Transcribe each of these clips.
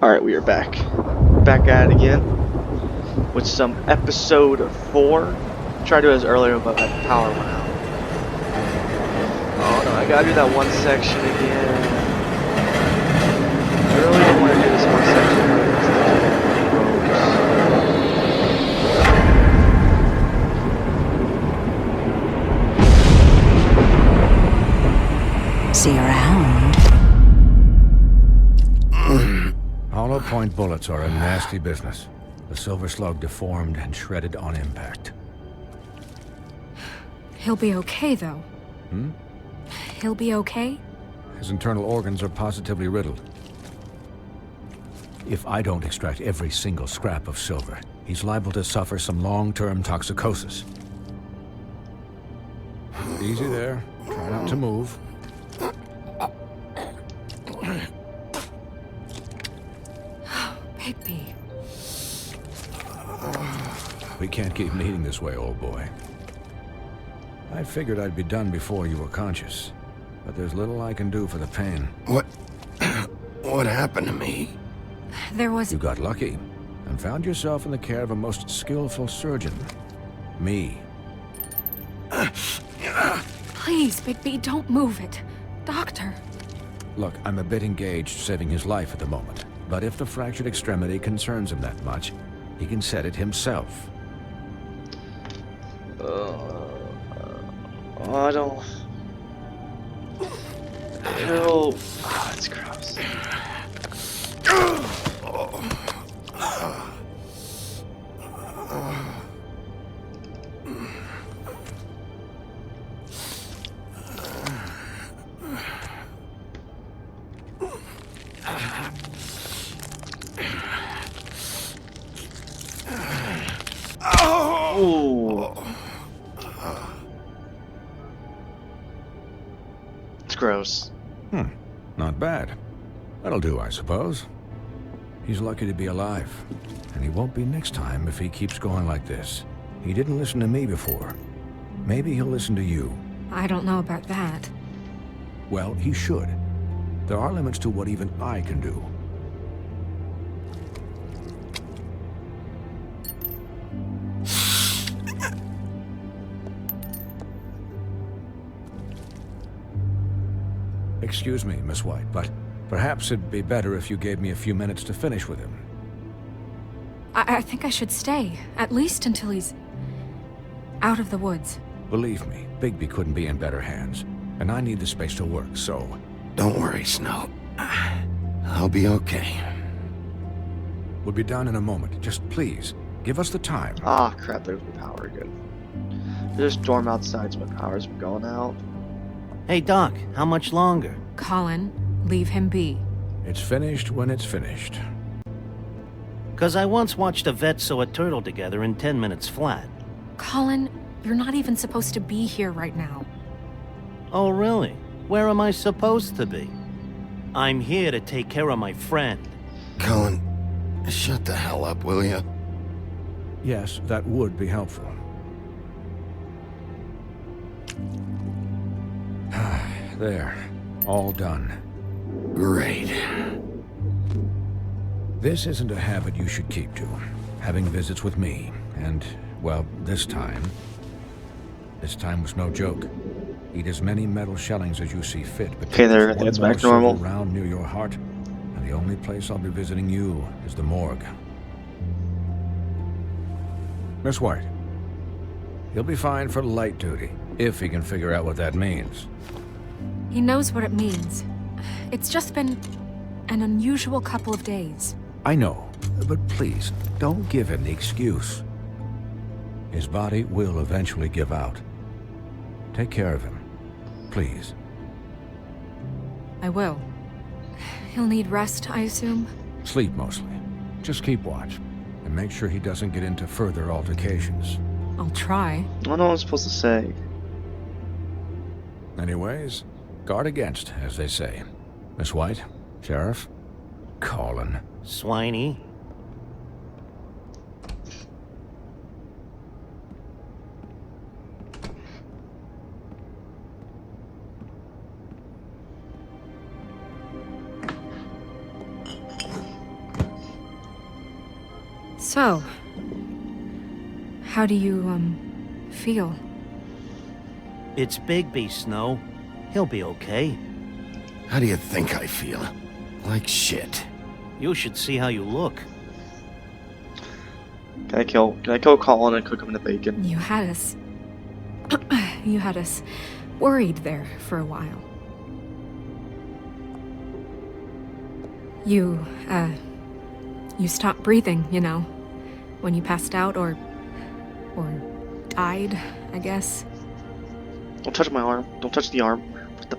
Alright, we are back. Back at it again with some episode 4. Tried to do this earlier, but my power went out. Oh no, I gotta do that one section again. I really don't want to do this one section, but it's gross. See you around. Hollow point bullets are a nasty business. The Silver Slug deformed and shredded on impact. He'll be okay, though. He'll be okay? His internal organs are positively riddled. If I don't extract every single scrap of silver, he's liable to suffer some long-term toxicosis. Easy there. Try not to move. Bigby. We can't keep bleeding this way, old boy. I figured I'd be done before you were conscious, but there's little I can do for the pain. What happened to me? There was... You got lucky and found yourself in the care of a most skillful surgeon. Me. Please, Bigby, don't move it. Doctor. Look, I'm a bit engaged saving his life at the moment, but if the fractured extremity concerns him that much, he can set it himself. I don't... Ew. Oh, it's gross. It's gross. Not bad. That'll do, I suppose. He's lucky to be alive, and he won't be next time if he keeps going like this. He didn't listen to me before. Maybe he'll listen to you. I don't know about that. Well, he should. There are limits to what even I can do. Excuse me, Miss White, but perhaps it'd be better if you gave me a few minutes to finish with him. I think I should stay, at least until he's... out of the woods. Believe me, Bigby couldn't be in better hands, and I need the space to work, so... Don't worry, Snow. I'll be okay. We'll be done in a moment. Just please, give us the time. Ah, crap, there's my power again. There's a storm outside, so my power's been going out. Hey, Doc, how much longer? Colin, leave him be. It's finished when it's finished. 'Cause I once watched a vet sew a turtle together in 10 minutes flat. Colin, you're not even supposed to be here right now. Oh, really? Where am I supposed to be? I'm here to take care of my friend. Colin, shut the hell up, will ya? Yes, that would be helpful. There. All done. Great. This isn't a habit you should keep to. Having visits with me. And, well, this time was no joke. Eat as many metal shellings as you see fit, but Okay, there, I there's think it's one back to more normal. silver round near your heart, and the only place I'll be visiting you is the morgue. Miss White, he'll be fine for light duty, if he can figure out what that means. He knows what it means. It's just been an unusual couple of days. I know, but please, don't give him the excuse. His body will eventually give out. Take care of him, please. I will. He'll need rest, I assume? Sleep mostly. Just keep watch, and make sure he doesn't get into further altercations. I'll try. I don't know what I'm supposed to say. Anyways, guard against, as they say. Miss White, Sheriff, Colin. Swiney. So, how do you, feel? It's Bigby, Snow. He'll be okay. How do you think I feel? Like shit. You should see how you look. Can I kill Colin and cook him in the bacon? You had us... you had us worried there for a while. You stopped breathing, you know, when you passed out or died, I guess. Don't touch my arm. Don't touch the arm. What the...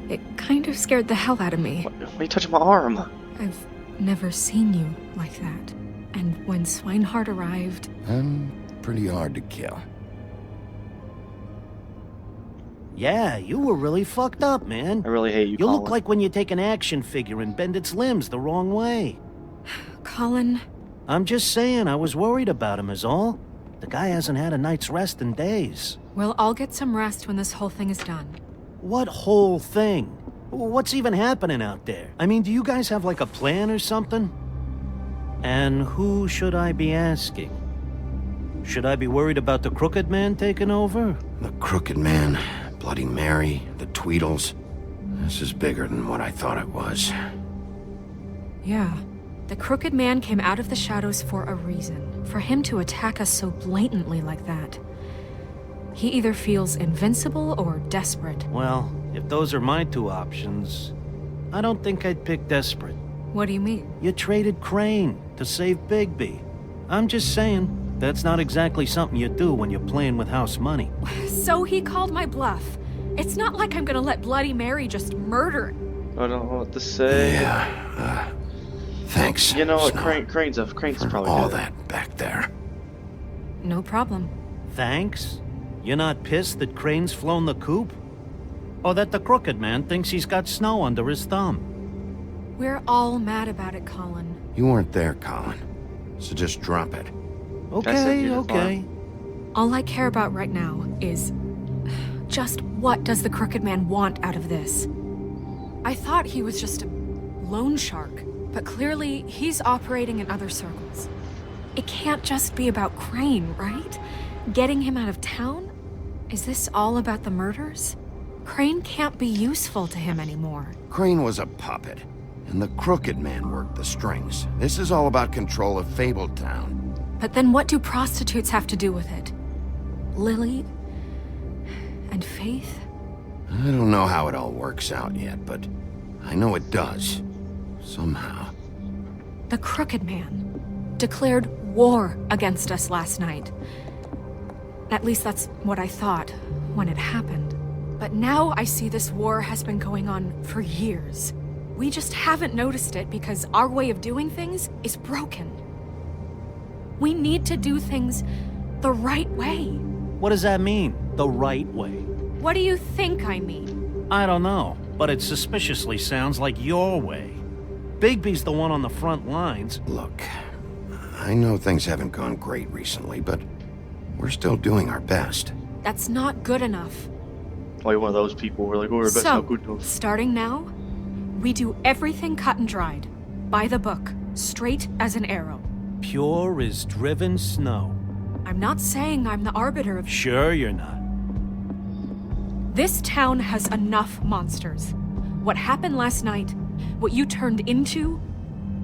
It kind of scared the hell out of me. Why are you touching my arm? I've never seen you like that. And when Swinehart arrived... I'm pretty hard to kill. Yeah, you were really fucked up, man. I really hate you, You Colin. look like when you take an action figure and bend its limbs the wrong way. Colin... I'm just saying, I was worried about him is all. The guy hasn't had a night's rest in days. We'll all get some rest when this whole thing is done. What whole thing? What's even happening out there? I mean, do you guys have like a plan or something? And who should I be asking? Should I be worried about the Crooked Man taking over? The Crooked Man, Bloody Mary, the Tweedles. This is bigger than what I thought it was. Yeah. The Crooked Man came out of the shadows for a reason. For him to attack us so blatantly like that. He either feels invincible or desperate. Well, if those are my two options, I don't think I'd pick desperate. What do you mean? You traded Crane to save Bigby. I'm just saying, that's not exactly something you do when you're playing with house money. So he called my bluff. It's not like I'm gonna let Bloody Mary just murder. I don't know what to say. Yeah, thanks. You know what? Snow, Crane's for probably all good. that back there. No problem. Thanks? You're not pissed that Crane's flown the coop? Or that the Crooked Man thinks he's got Snow under his thumb? We're all mad about it, Colin. You weren't there, Colin. So just drop it. Okay, you're okay. All I care about right now is... just what does the Crooked Man want out of this? I thought he was just a loan shark, but clearly he's operating in other circles. It can't just be about Crane, right? Getting him out of town? Is this all about the murders? Crane can't be useful to him anymore. Crane was a puppet, and the Crooked Man worked the strings. This is all about control of Fabletown. But then what do prostitutes have to do with it? Lily? And Faith? I don't know how it all works out yet, but I know it does. Somehow. The Crooked Man declared war against us last night. At least that's what I thought when it happened. But now I see this war has been going on for years. We just haven't noticed it because our way of doing things is broken. We need to do things the right way. What does that mean, the right way? What do you think I mean? I don't know, but it suspiciously sounds like your way. Bigby's the one on the front lines. Look, I know things haven't gone great recently, but we're still doing our best. That's not good enough. Oh, you're one of those people who are like, oh, we're best So, not good enough. starting now, we do everything cut and dried. By the book. Straight as an arrow. Pure as driven snow. I'm not saying I'm the arbiter of... Sure you're not. This town has enough monsters. What happened last night, what you turned into,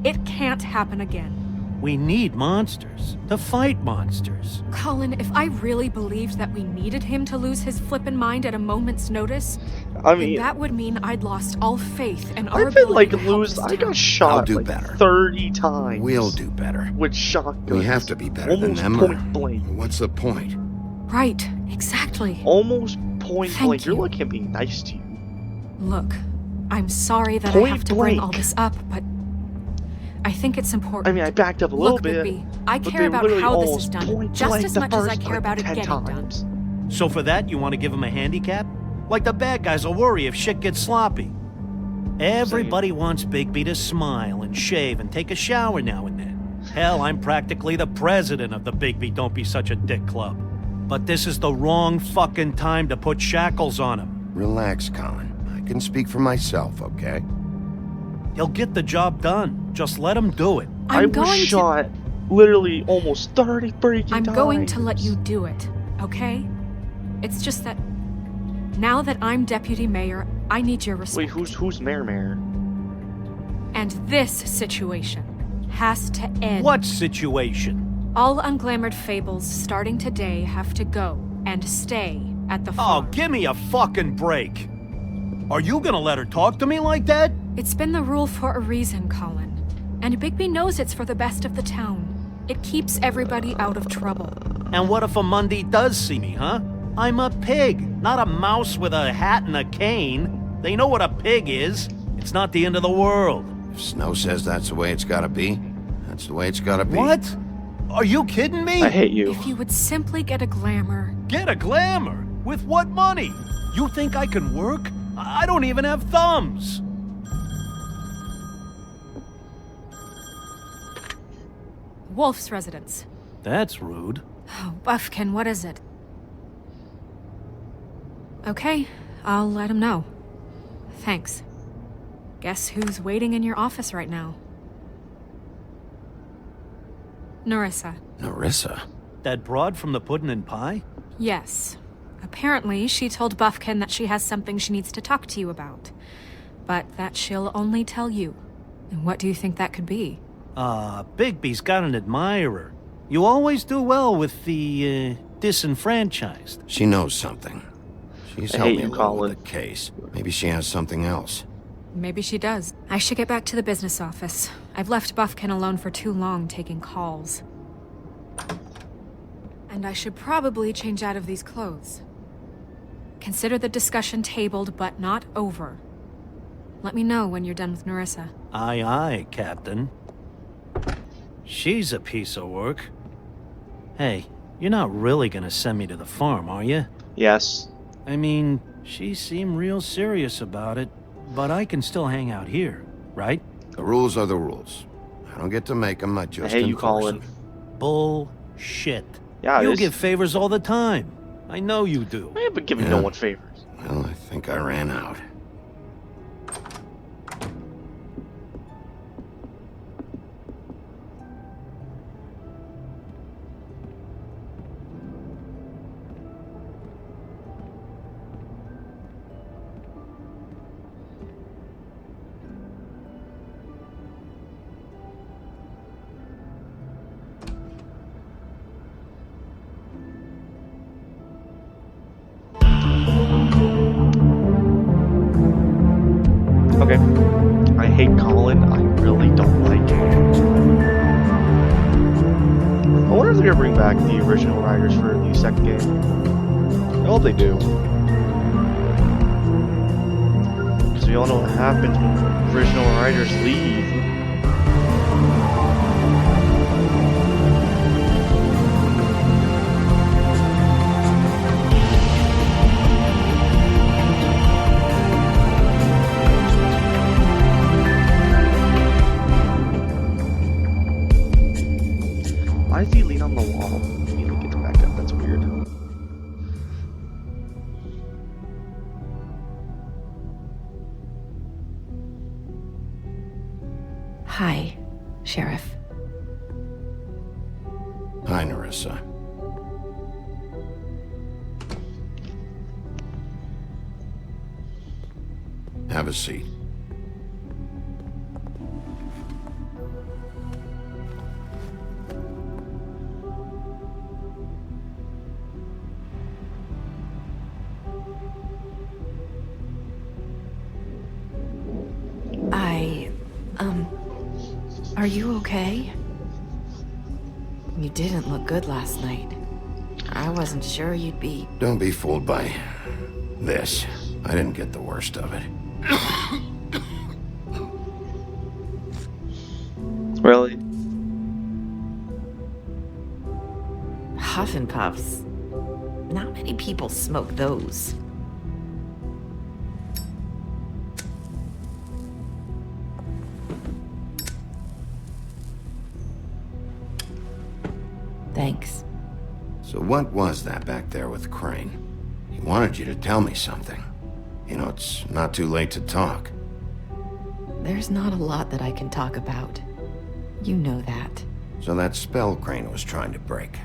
it can't happen again. We need monsters. To fight monsters. Colin, if I really believed that we needed him to lose his flippin' mind at a moment's notice, I then mean, that would mean I'd lost all faith in our I've been ability like to help lose. this I town. got shot I'll do like better. 30 times. We'll do better. With shotguns. We have to be better Almost than them. point blank. What's the point? Right, exactly. Almost point Thank blank. You're you. looking at me nice to you. Look, I'm sorry that I Point have to bring all blank. this up, but I think it's important. I mean, I backed up a little Look, bit. Bigby, I but care they about literally how this almost is done, point just blank as the much as I first, care like, about it 10 getting times. done. So for that, you want to give him a handicap? Like the bad guys will worry if shit gets sloppy. Everybody wants Bigby to smile and shave and take a shower now and then. Hell, I'm practically the president of the Bigby Don't Be Such a Dick Club. But this is the wrong fucking time to put shackles on him. Relax, Colin. I can speak for myself, okay? He'll get the job done. Just let him do it. I was shot literally almost 30 freaking times. I'm going to let you do it, okay? It's just that now that I'm deputy mayor, I need your respect. Wait, who's mayor? And this situation has to end. What situation? All unglamored fables starting today have to go and stay at the Oh, farm. give me a fucking break. Are you gonna let her talk to me like that? It's been the rule for a reason, Colin. And Bigby knows it's for the best of the town. It keeps everybody out of trouble. And what if a Mundy does see me, huh? I'm a pig, not a mouse with a hat and a cane. They know what a pig is. It's not the end of the world. If Snow says that's the way it's gotta be, that's the way it's gotta be. What? Are you kidding me? I hate you. If you would simply get a glamour. Get a glamour? With what money? You think I can work? I don't even have thumbs. Wolf's residence. That's rude. Oh, Buffkin, what is it? Okay, I'll let him know. Thanks. Guess who's waiting in your office right now? Nerissa. Nerissa? That broad from the puddin' and pie? Yes. Apparently, she told Buffkin that she has something she needs to talk to you about. But that she'll only tell you. And what do you think that could be? Bigby's got an admirer. You always do well with the, disenfranchised. She knows something. She's I helped hate me you, a little Colin. with the case. Maybe she has something else. Maybe she does. I should get back to the business office. I've left Buffkin alone for too long taking calls. And I should probably change out of these clothes. Consider the discussion tabled, but not over. Let me know when you're done with Nerissa. Aye, aye, Captain. She's a piece of work. Hey, you're not really gonna send me to the farm, are you? Yes. I mean, she seemed real serious about it, but I can still hang out here, right? The rules are the rules. I don't get to make them, I I just hate you, enforce Colin. them. Bullshit. Yeah, it You is. give favors all the time. I know you do. I have been giving Yeah. no one favors. Well, I think I ran out. Okay. I hate Colin. I really don't like him. I wonder if they're gonna bring back the original writers for the second game. I hope they do. Because we all know what happens when original writers leave. Why does he lean on the wall when he gets back up? That's weird. Hi, Sheriff. Hi, Nerissa. Have a seat. Are you okay? You didn't look good last night. I wasn't sure you'd be... Don't be fooled by this. I didn't get the worst of it. Really? Huff and Puffs. Not many people smoke those. Thanks. So what was that back there with Crane? He wanted you to tell me something. You know, it's not too late to talk. There's not a lot that I can talk about. You know that. So that spell Crane was trying to break.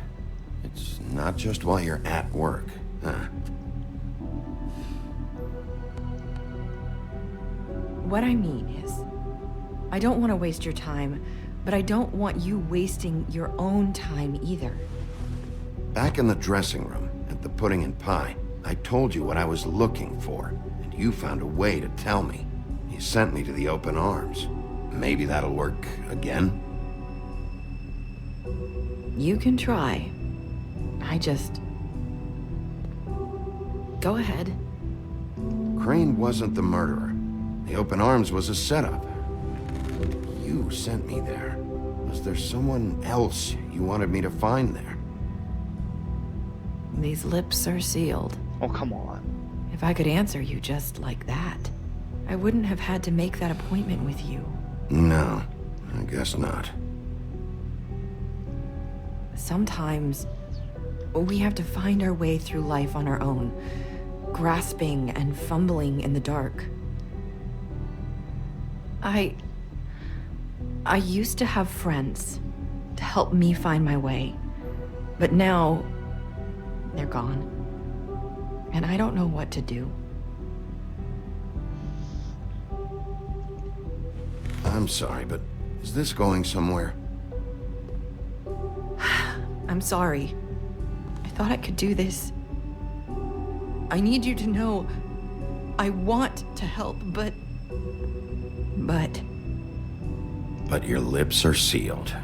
It's not just while you're at work, huh? What I mean is, I don't want to waste your time, but I don't want you wasting your own time either. Back in the dressing room, at the Pudding and Pie, I told you what I was looking for, and you found a way to tell me. You sent me to the open arms. Maybe that'll work again? You can try. I just... Go ahead. Crane wasn't the murderer. The open arms was a setup. You sent me there. Was there someone else you wanted me to find there? These lips are sealed. Oh, come on. If I could answer you just like that, I wouldn't have had to make that appointment with you. No, I guess not. Sometimes, we have to find our way through life on our own, grasping and fumbling in the dark. I used to have friends to help me find my way, but now they're gone, and I don't know what to do. I'm sorry, but is this going somewhere? I'm sorry. I thought I could do this. I need you to know I want to help, but... But your lips are sealed.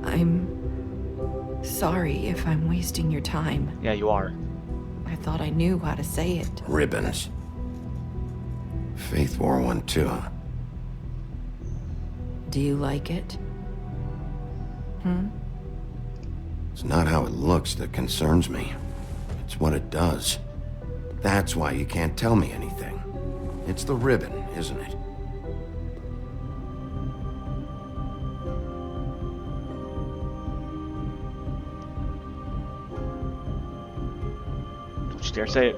I'm sorry if I'm wasting your time. Yeah, you are. I thought I knew how to say it. Ribbons. Faith wore one too. Do you like it? It's not how it looks that concerns me. It's what it does. That's why you can't tell me anything. It's the ribbon, isn't it? Don't you dare say it.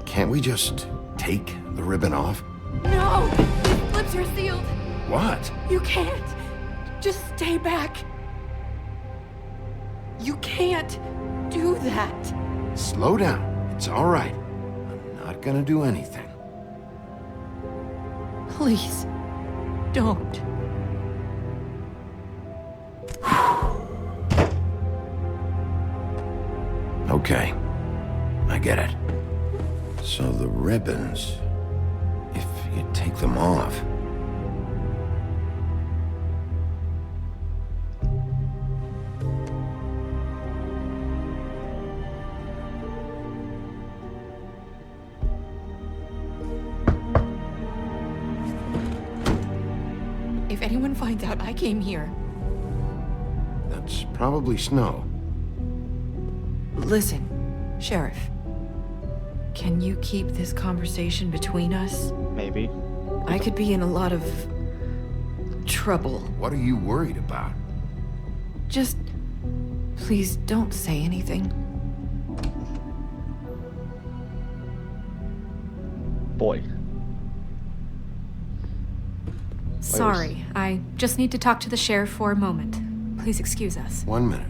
Can't we just take the ribbon off? No! His lips are sealed! What? You can't! Just stay back! You can't do that! Slow down. It's all right. I'm not gonna do anything. Please, don't. Okay. I get it. So the ribbons, if you take them off... If anyone finds out I came here... That's probably Snow. Listen, Sheriff. Can you keep this conversation between us? Maybe. I could be in a lot of... trouble. What are you worried about? Just... please don't say anything. Boy. Sorry, I just need to talk to the sheriff for a moment. Please excuse us. 1 minute.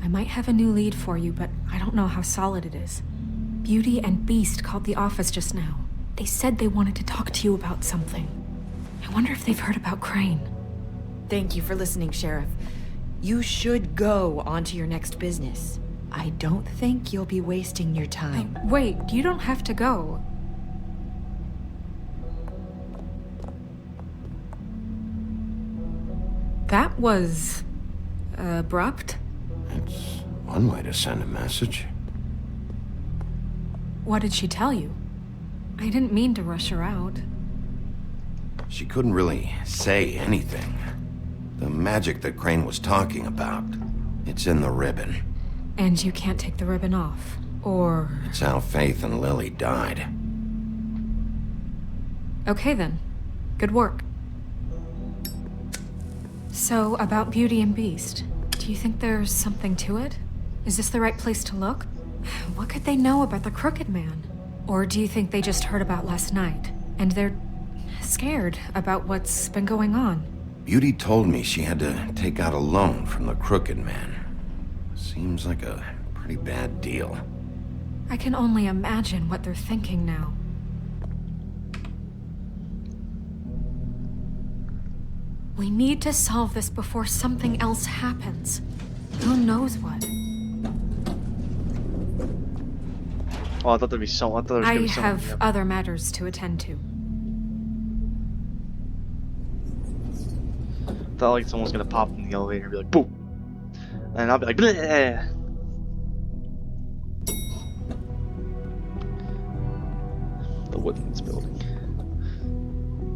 I might have a new lead for you, but I don't know how solid it is. Beauty and Beast called the office just now. They said they wanted to talk to you about something. I wonder if they've heard about Crane. Thank you for listening, Sheriff. You should go on to your next business. I don't think you'll be wasting your time. Wait, you don't have to go. That was... abrupt? It's one way to send a message. What did she tell you? I didn't mean to rush her out. She couldn't really say anything. The magic that Crane was talking about, it's in the ribbon. And you can't take the ribbon off, or... It's how Faith and Lily died. Okay then. Good work. So, about Beauty and Beast, do you think there's something to it? Is this the right place to look? What could they know about the Crooked Man? Or do you think they just heard about last night, and they're scared about what's been going on? Beauty told me she had to take out a loan from the Crooked Man. Seems like a pretty bad deal. I can only imagine what they're thinking now. We need to solve this before something else happens. Who knows what? Oh, I thought there'd be some. I thought there was gonna I be someone have here. other matters to attend to. Thought like someone's gonna pop in the elevator and be like, boom, and I'll be like, bleh. The Woodlands building.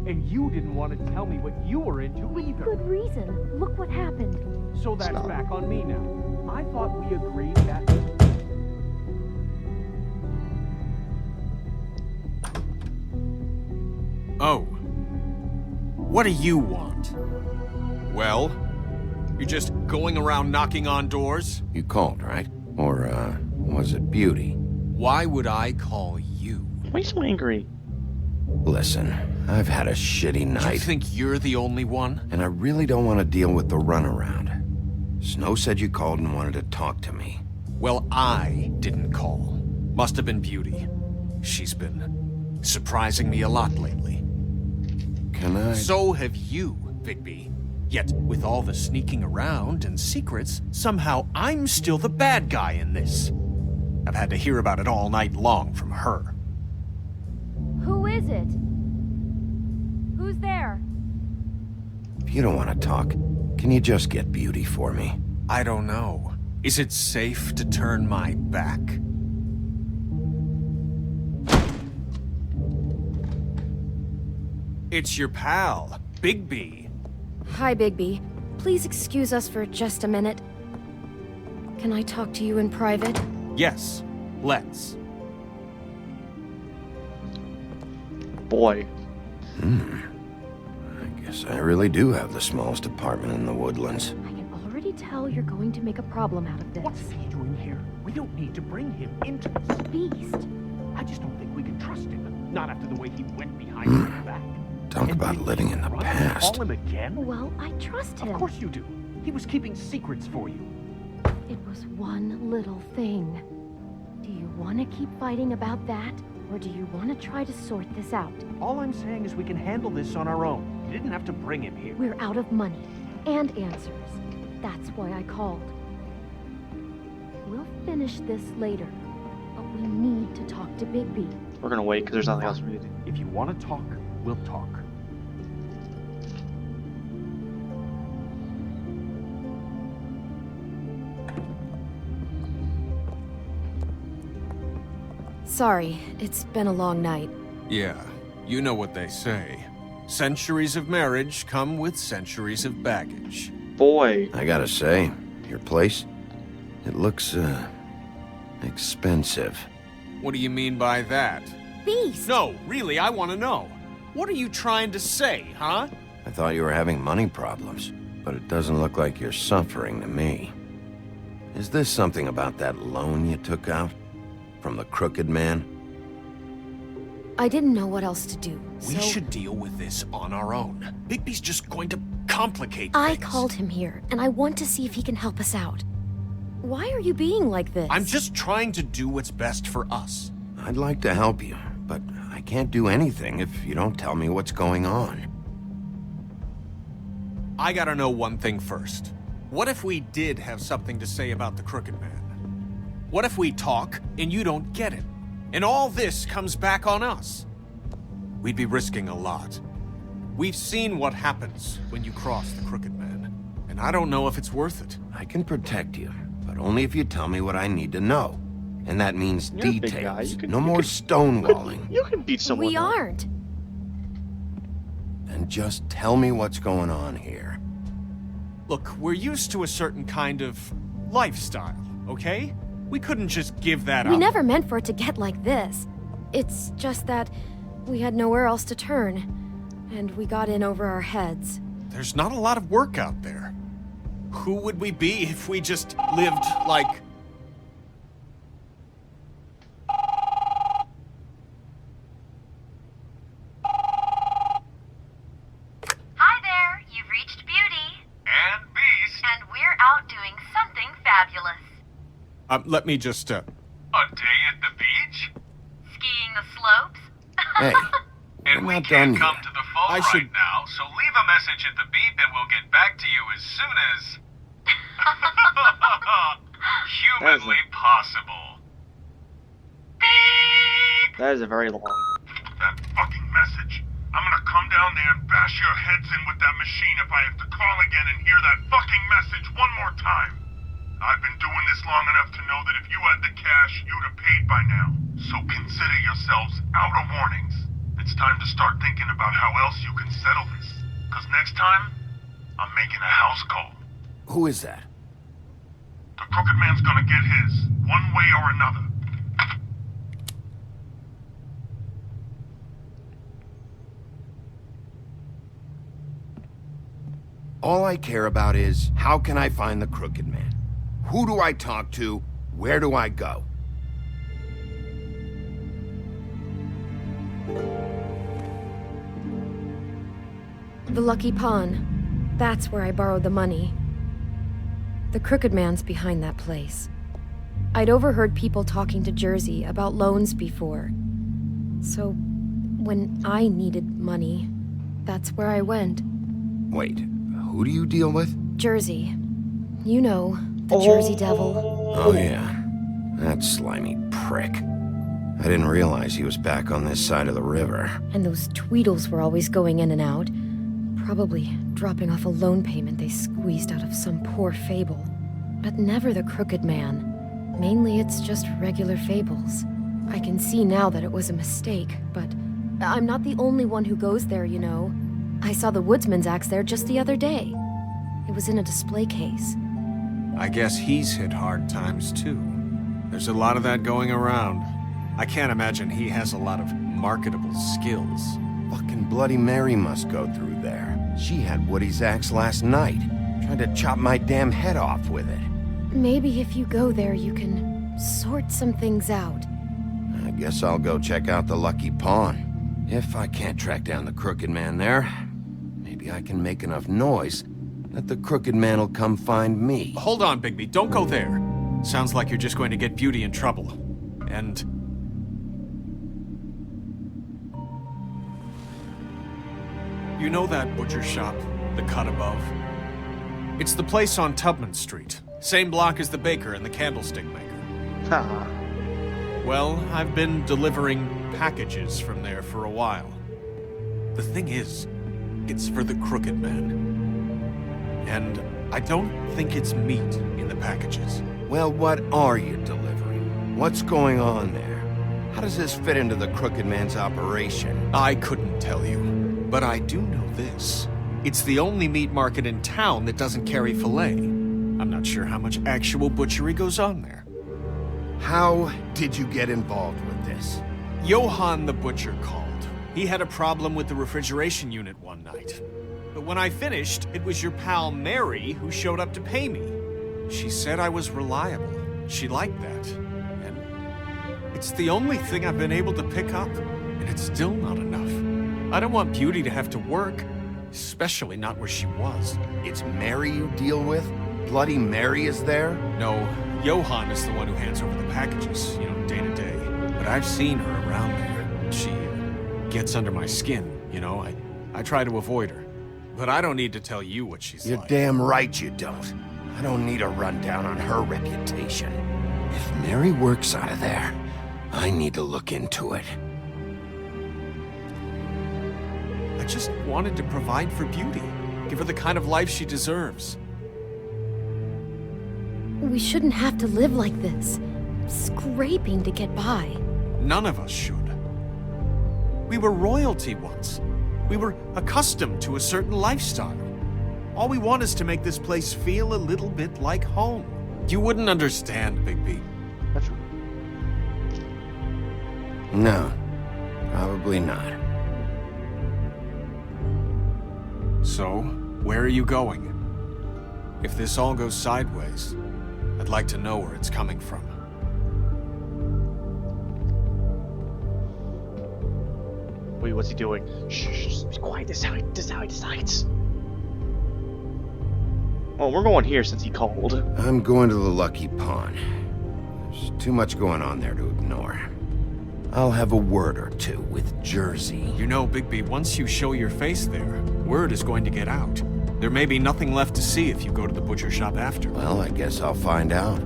And you didn't want to tell me what you were into either. Good reason. Look what happened. So that's not. back on me now. I thought we agreed that... Oh. What do you want? Well, you're just going around knocking on doors? You called, right? Or, was it Beauty? Why would I call you? Why are you so angry? Listen, I've had a shitty You night, think you're the only one? and I really don't want to deal with the runaround. Snow said you called and wanted to talk to me. Well, I didn't call. Must have been Beauty. She's been surprising me a lot lately. Can I... So have you, Bigby. Yet, with all the sneaking around and secrets, somehow I'm still the bad guy in this. I've had to hear about it all night long from her. Who is it? Who's there? If you don't want to talk, can you just get Beauty for me? I don't know. Is it safe to turn my back? It's your pal, Bigby. Hi, Bigby. Please excuse us for just a minute. Can I talk to you in private? Yes, let's. Boy. I guess I really do have the smallest apartment in the Woodlands. I can already tell you're going to make a problem out of this. What's he doing here? We don't need to bring him into this. Beast. I just don't think we can trust him. Not after the way he went behind our back. Talk And about did living you in the run and past. Call him again? Well, I trust him. Of course you do. He was keeping secrets for you. It was one little thing. Do you want to keep fighting about that? Or do you want to try to sort this out? All I'm saying is we can handle this on our own. You didn't have to bring him here. We're out of money and answers. That's why I called. We'll finish this later, but we need to talk to Bigby. We're gonna wait because there's nothing else for me to do. If you want to talk, we'll talk. Sorry, it's been a long night. Yeah, you know what they say. Centuries of marriage come with centuries of baggage. Boy. I gotta say, your place, it looks, expensive. What do you mean by that? Beast! No, really, I want to know. What are you trying to say, huh? I thought you were having money problems, but it doesn't look like you're suffering to me. Is this something about that loan you took out? From the Crooked Man? I didn't know what else to do, We so should deal with this on our own. Bigby's just going to complicate I things. called him here, and I want to see if he can help us out. Why are you being like this? I'm just trying to do what's best for us. I'd like to help you, but I can't do anything if you don't tell me what's going on. I gotta know one thing first. What if we did have something to say about the Crooked Man? What if we talk and you don't get it? And all this comes back on us? We'd be risking a lot. We've seen what happens when you cross the Crooked Man, and I don't know if it's worth it. I can protect you, but only if you tell me what I need to know. And that means You're a big guy. details. You can- No you more can- stonewalling. You can beat someone We up. aren't. And just tell me what's going on here. Look, we're used to a certain kind of lifestyle, okay? We couldn't just give that We up. never meant for it to get like this. It's just that we had nowhere else to turn, and we got in over our heads. there's not a lot of work out there. Who would we be if we just lived like... Hi there, you've reached Beauty. And Beast. And we're out doing something fabulous. Let me just, A day at the beach? Skiing the slopes? Hey, And we're we not can't done come yet. to the phone I right should- now, so leave a message at the beep and we'll get back to you as soon as... humanly possible. Beep! That is a very long. That fucking message. I'm gonna come down there and bash your heads in with that machine if I have to call again and hear that fucking message one more time. I've been doing this long enough to know that if you had the cash, you'd have paid by now. So consider yourselves out of warnings. It's time to start thinking about how else you can settle this. Cause next time, I'm making a house call. Who is that? The Crooked Man's gonna get his, one way or another. All I care about is, how can I find the Crooked Man? Who do I talk to? Where do I go? The Lucky Pawn. That's where I borrowed the money. The Crooked Man's behind that place. I'd overheard people talking to Jersey about loans before. So, when I needed money, that's where I went. Wait, who do you deal with? Jersey. You know, the Jersey Devil. Oh yeah, that slimy prick. I didn't realize he was back on this side of the river. And those Tweedles were always going in and out. Probably dropping off a loan payment they squeezed out of some poor fable. But never the Crooked Man. Mainly it's just regular fables. I can see now that it was a mistake, but I'm not the only one who goes there, you know. I saw the Woodsman's axe there just the other day. It was in a display case. I guess he's hit hard times too. There's a lot of that going around. I can't imagine he has a lot of marketable skills. Fucking Bloody Mary must go through there. She had Woody's axe last night. Tried to chop my damn head off with it. Maybe if you go there, you can sort some things out. I guess I'll go check out the Lucky Pawn. If I can't track down the Crooked Man there, maybe I can make enough noise that the Crooked Man will come find me. Hold on, Bigby, don't go there. Sounds like you're just going to get Beauty in trouble. And... you know that butcher shop, the cut above? It's the place on Tubman Street. Same block as the baker and the candlestick maker. Haha. Well, I've been delivering packages from there for a while. The thing is, it's for the Crooked Man. And I don't think it's meat in the packages. Well, what are you delivering? What's going on there? How does this fit into the Crooked Man's operation? I couldn't tell you, but I do know this. It's the only meat market in town that doesn't carry filet. I'm not sure how much actual butchery goes on there. How did you get involved with this? Johann the butcher called. He had a problem with the refrigeration unit one night. But when I finished, it was your pal Mary who showed up to pay me. She said I was reliable. She liked that. And it's the only thing I've been able to pick up, and it's still not enough. I don't want Beauty to have to work, especially not where she was. It's Mary you deal with? Bloody Mary is there? No, Johann is the one who hands over the packages, you know, day to day. But I've seen her around there. She gets under my skin, you know. I try to avoid her. But I don't need to tell you what she's You're like. damn right you don't. I don't need a rundown on her reputation. If Mary works out of there, I need to look into it. I just wanted to provide for Beauty. Give her the kind of life she deserves. We shouldn't have to live like this, scraping to get by. None of us should. We were royalty once. We were accustomed to a certain lifestyle. All we want is to make this place feel a little bit like home. You wouldn't understand, Bigby. That's No, probably not. So, Where are you going? If this all goes sideways, I'd like to know where it's coming from. Wait, what's he doing? Shh, be quiet. This is how he decides. Well, we're going here since he called. I'm going to the Lucky Pawn. There's too much going on there to ignore. I'll have a word or two with Jersey. You know, Bigby, once you show your face there, word is going to get out. There may be nothing left to see if you go to the butcher shop after. Well, I guess I'll find out.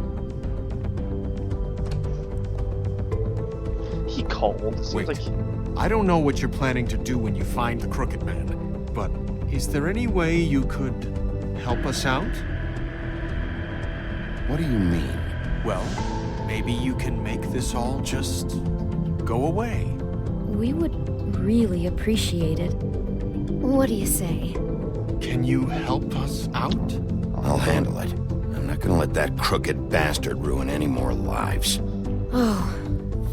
He called. Seems Wait, like I don't know what you're planning to do when you find the Crooked Man, but is there any way you could help us out? What do you mean? Well, maybe you can make this all just go away. We would really appreciate it. What do you say? Can you help us out? I'll handle it. I'm not gonna let that crooked bastard ruin any more lives. Oh,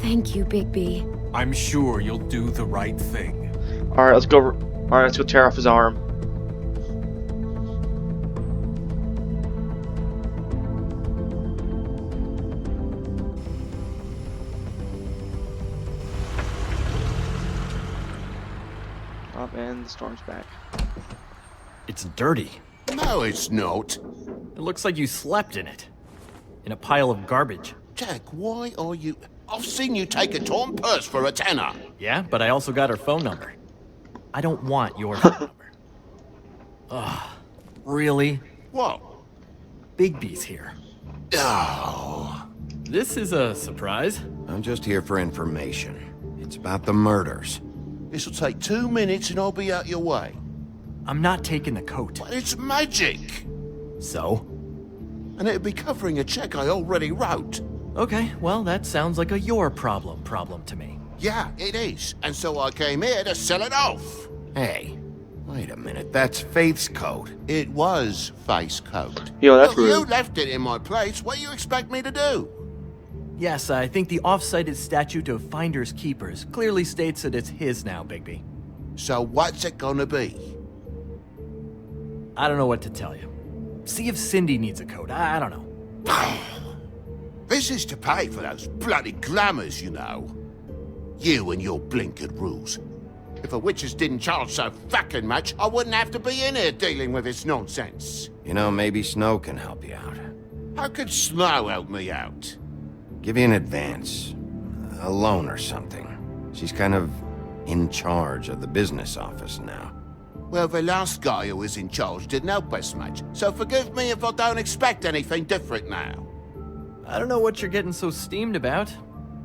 thank you, Bigby. I'm sure you'll do the right thing. all right, let's go. All right, let's go tear off his arm. Oh, and the storm's back. It's dirty. No, it's not. It looks like you slept in it. In a pile of garbage. Jack, why are you... I've seen you take a torn purse for a tenner. Yeah, but I also got her phone number. I don't want your phone number. Ugh. Really? What? Bigby's here. Oh. This is a surprise. I'm just here for information. It's about the murders. This'll take 2 minutes and I'll be out your way. I'm not taking the coat. But it's magic. So? And it'll be covering a check I already wrote. Okay, well, that sounds like a your problem to me. Yeah, it is. And so I came here to sell it off. Hey, wait a minute. That's Faith's coat. It was Faith's coat. Yo, that's Look, you rude. left it in my place. What do you expect me to do? Yes, I think the off-cited statute of Finders Keepers clearly states that it's his now, Bigby. So what's it gonna be? I don't know what to tell you. See if Cindy needs a coat. I don't know. This is to pay for those bloody glamours, you know. You and your blinkered rules. If the witches didn't charge so fucking much, I wouldn't have to be in here dealing with this nonsense. You know, maybe Snow can help you out. How could Snow help me out? Give you an advance. A loan or something. She's kind of in charge of the business office now. Well, the last guy who was in charge didn't help us much, so forgive me if I don't expect anything different now. I don't know what you're getting so steamed about.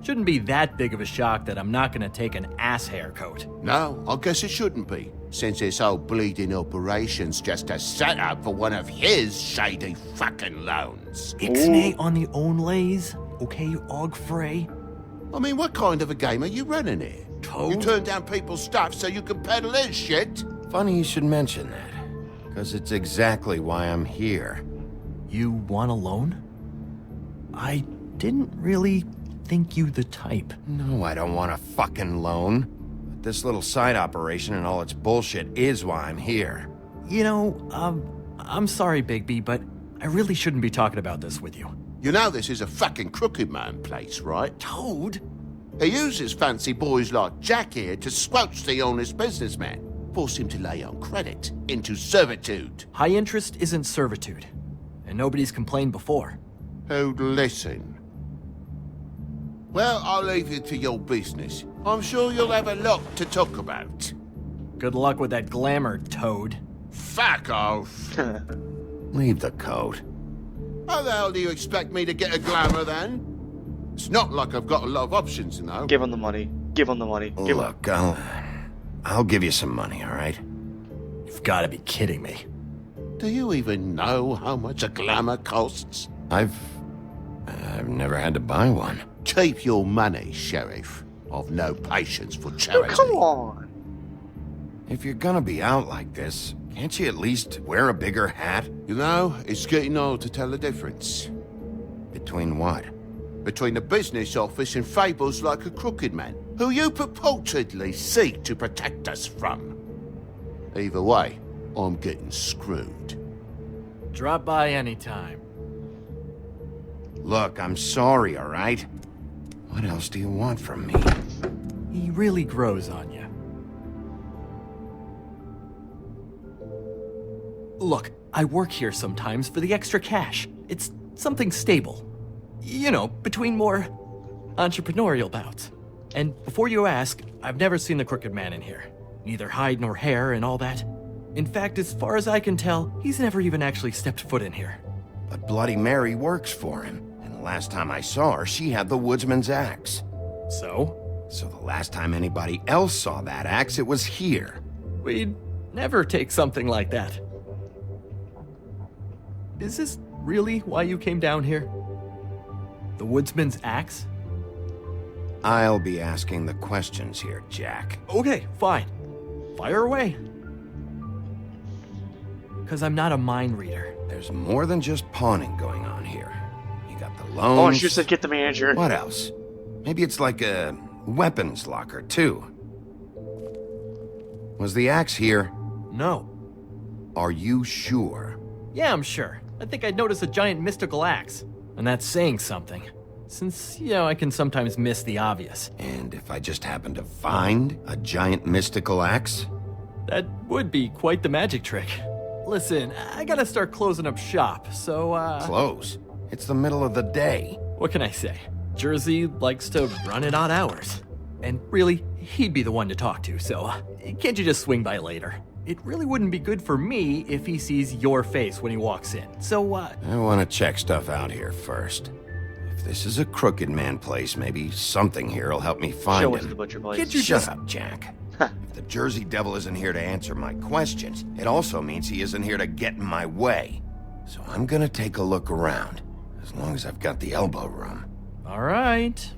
Shouldn't be that big of a shock that I'm not gonna take an ass haircoat. No, I guess it shouldn't be, since this whole bleeding operation's just a setup for one of his shady fucking loans. Ixnay on the own lays, okay, Og Frey? I mean, what kind of a game are you running here? Toad? You turn down people's stuff so you can peddle his shit? Funny you should mention that, because it's exactly why I'm here. You want a loan? I didn't really think you the type. No, I don't want a fucking loan. But this little side operation and all its bullshit is why I'm here. You know, I'm sorry, Bigby, but I really shouldn't be talking about this with you. You know this is a fucking crooked man place, right? Toad? He uses fancy boys like Jack here to squelch the honest businessman. Force him to lay on credit into servitude. High interest isn't servitude. And nobody's complained before. Who'd listen? Well, I'll leave you to your business. I'm sure you'll have a lot to talk about. Good luck with that glamour, Toad. Fuck off. Leave the coat. How the hell do you expect me to get a glamour then? It's not like I've got a lot of options, you know. Give him the money. Give him the money. Give him. Look, I'll give you some money, all right? You've got to be kidding me. Do you even know how much a glamour costs? I've never had to buy one. Keep your money, Sheriff. I've no patience for Oh, charity. come on. If you're gonna be out like this, can't you at least wear a bigger hat? You know, it's getting old to tell the difference. Between what? Between the business office and fables like a crooked man, who you purportedly seek to protect us from. Either way, I'm getting screwed. Drop by anytime. Look, I'm sorry, all right? What else do you want from me? He really grows on you. Look, I work here sometimes for the extra cash. It's something stable. You know, between more entrepreneurial bouts. And before you ask, I've never seen the Crooked Man in here. Neither hide nor hair and all that. In fact, as far as I can tell, he's never even actually stepped foot in here. But Bloody Mary works for him. And the last time I saw her, she had the woodsman's axe. So? So the last time anybody else saw that axe, it was here. We'd never take something like that. Is this really why you came down here? The woodsman's axe? I'll be asking the questions here, Jack. Okay, fine. Fire away. Because I'm not a mind reader. There's more than just pawning going on here. You got the loans. Oh, she said get the manager. What else? Maybe it's like a weapons locker, too. Was the axe here? No. Are you sure? Yeah, I'm sure. I think I'd notice a giant mystical axe. And that's saying something. Since, you know, I can sometimes miss the obvious. And if I just happen to find a giant mystical axe? That would be quite the magic trick. Listen, I gotta start closing up shop, so, Close? It's the middle of the day. What can I say? Jersey likes to run at odd hours. And really, he'd be the one to talk to, so can't you just swing by later? It really wouldn't be good for me if he sees your face when he walks in, so, I want to check stuff out here first. If this is a Crooked Man place, maybe something here will help me find Show us him. the butcher place. Can't you Shut just... up, Jack. If the Jersey Devil isn't here to answer my questions, it also means he isn't here to get in my way. So I'm gonna take a look around, as long as I've got the elbow room. All right.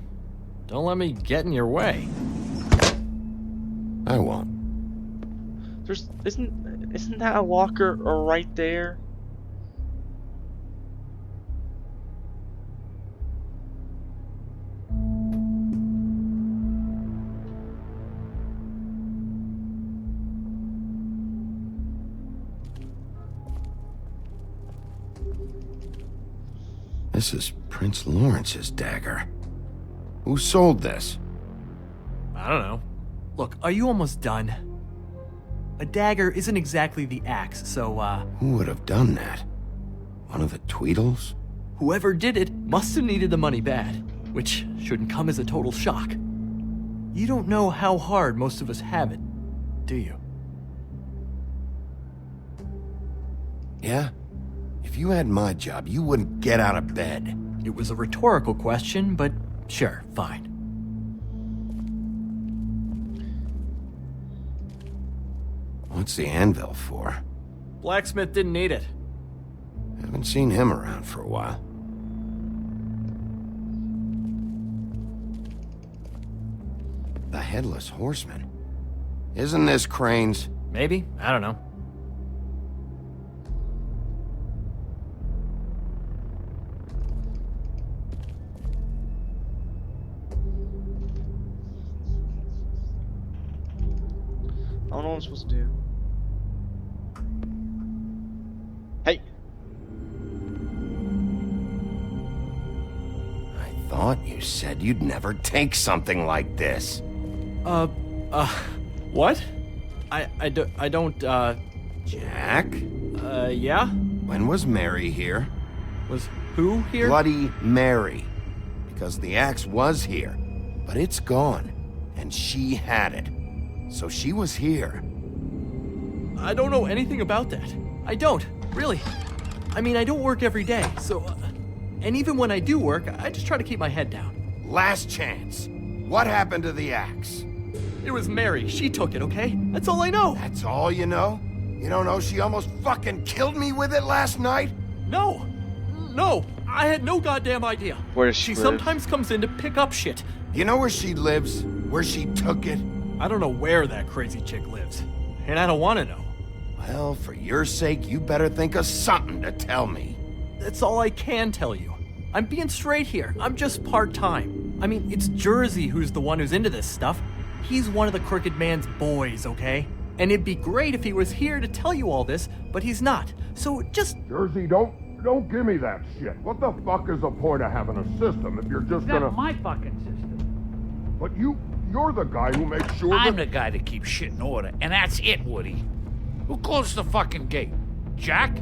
Don't let me get in your way. I won't. Isn't that a locker right there? This is Prince Lawrence's dagger. Who sold this? I don't know. Look, are you almost done? A dagger isn't exactly the axe, so, Who would have done that? One of the Tweedles? whoever did it must have needed the money bad, which shouldn't come as a total shock. You don't know how hard most of us have it, do you? Yeah? If you had my job, you wouldn't get out of bed. It was a rhetorical question, but sure, fine. What's the anvil for? Blacksmith didn't need it. Haven't seen him around for a while. The Headless Horseman. Isn't this Crane's? Maybe? I don't know. I don't know what I'm supposed to do. Hey! I thought you said you'd never take something like this. What? I don't, Jack? Yeah? When was Mary here? Was who here? Bloody Mary. Because the axe was here, but it's gone, and she had it. So she was here. I don't know anything about that. I don't, really. I mean, I don't work every day, so... and even when I do work, I just try to keep my head down. Last chance. What happened to the axe? It was Mary. She took it, okay? That's all I know. That's all you know? You don't know she almost fucking killed me with it last night? No. No. I had no goddamn idea. Where does she live? Sometimes comes in to pick up shit. You know where she lives? Where she took it? I don't know where that crazy chick lives. And I don't want to know. Well, for your sake, you better think of something to tell me. That's all I can tell you. I'm being straight here. I'm just part-time. I mean, it's Jersey who's the one who's into this stuff. He's one of the Crooked Man's boys, okay? And it'd be great if he was here to tell you all this, but he's not. So just... Jersey, don't give me that shit. What the fuck is the point of having a system if you're just gonna... That's my fucking system. But you're the guy who makes sure I'm the guy that keeps shit in order, and that's it, Woody. Who closed the fucking gate? Jack?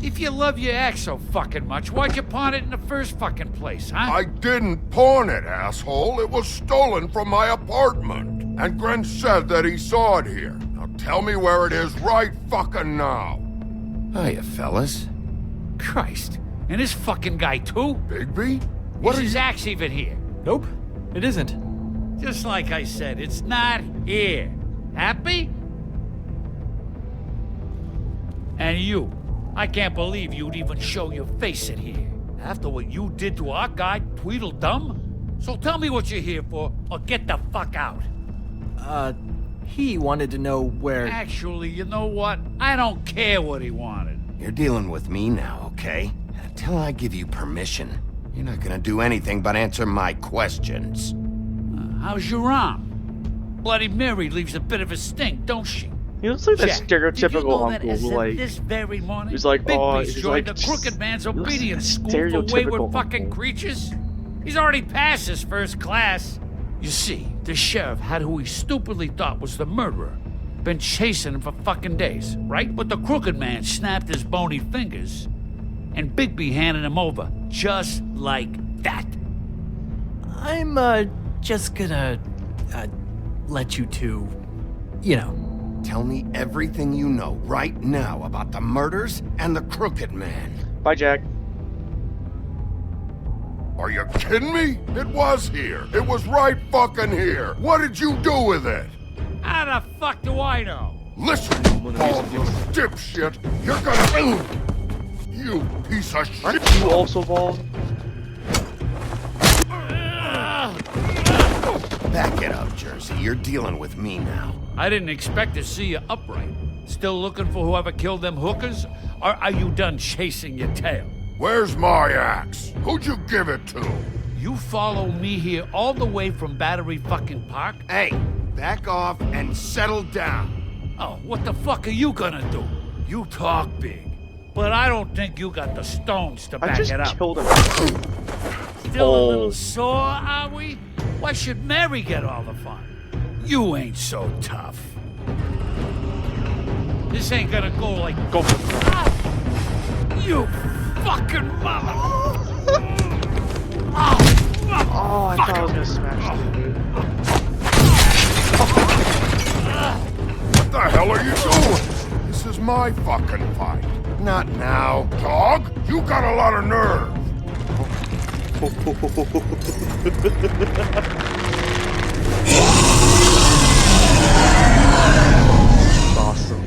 If you love your ex so fucking much, why'd you pawn it in the first fucking place, huh? I didn't pawn it, asshole. It was stolen from my apartment. And Gren said that he saw it here. Now tell me where it is right fucking now. Hiya, fellas. Christ. And this fucking guy, too? Bigby? Is his axe even here? Nope, it isn't. Just like I said, it's not here. Happy? And you. I can't believe you'd even show your face in here. After what you did to our guy, Tweedledum? So tell me what you're here for, or get the fuck out. He wanted to know where... Actually, you know what? I don't care what he wanted. You're dealing with me now, okay? Until I give you permission, you're not gonna do anything but answer my questions. How's your arm? Bloody Mary leaves a bit of a stink, don't she? He looks like that Jack, stereotypical did you know that uncle as who, of like, this very morning, he's like, Bigby's he's joined like, the Crooked Man's he looks like obedience a school for stereotypical wayward fucking uncle. creatures? He's already passed his first class. You see, the sheriff had who he stupidly thought was the murderer. Been chasing him for fucking days, right? But the Crooked Man snapped his bony fingers, and Bigby handed him over, just like that. I'm, just gonna, let you two, you know. Tell me everything you know right now about the murders and the Crooked Man. Bye, Jack. Are you kidding me? It was here. It was right fucking here. What did you do with it? How the fuck do I know? Listen, you bald dipshit. You're gonna... You piece of shit. Aren't you also bald? Back it up, Jersey. You're dealing with me now. I didn't expect to see you upright. Still looking for whoever killed them hookers? Or are you done chasing your tail? Where's my axe? Who'd you give it to? You follow me here all the way from Battery fucking Park? Hey, back off and settle down. Oh, what the fuck are you gonna do? You talk big, but I don't think you got the stones to back it up. I just killed him. Still a little sore, are we? Why should Mary get all the fun? You ain't so tough. This ain't gonna go like... Go for it. You fucking mother! Oh, I thought I was gonna smash him. What the hell are you doing? This is my fucking fight. Not now. Dog, you got a lot of nerve. Awesome.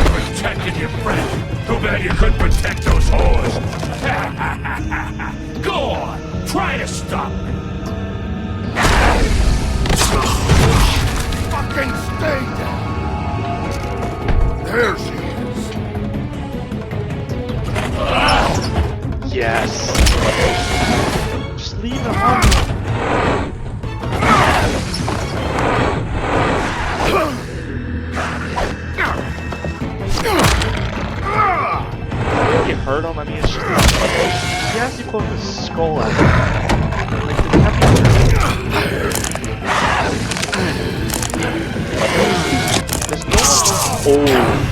Protected your friend. Too bad you couldn't protect those whores. Go on, try to stop me. Fucking stay down. There she is. Yes. Just leave him alone. You hurt him? I mean, it's just... He has to poke his skull out. Like, there's no one...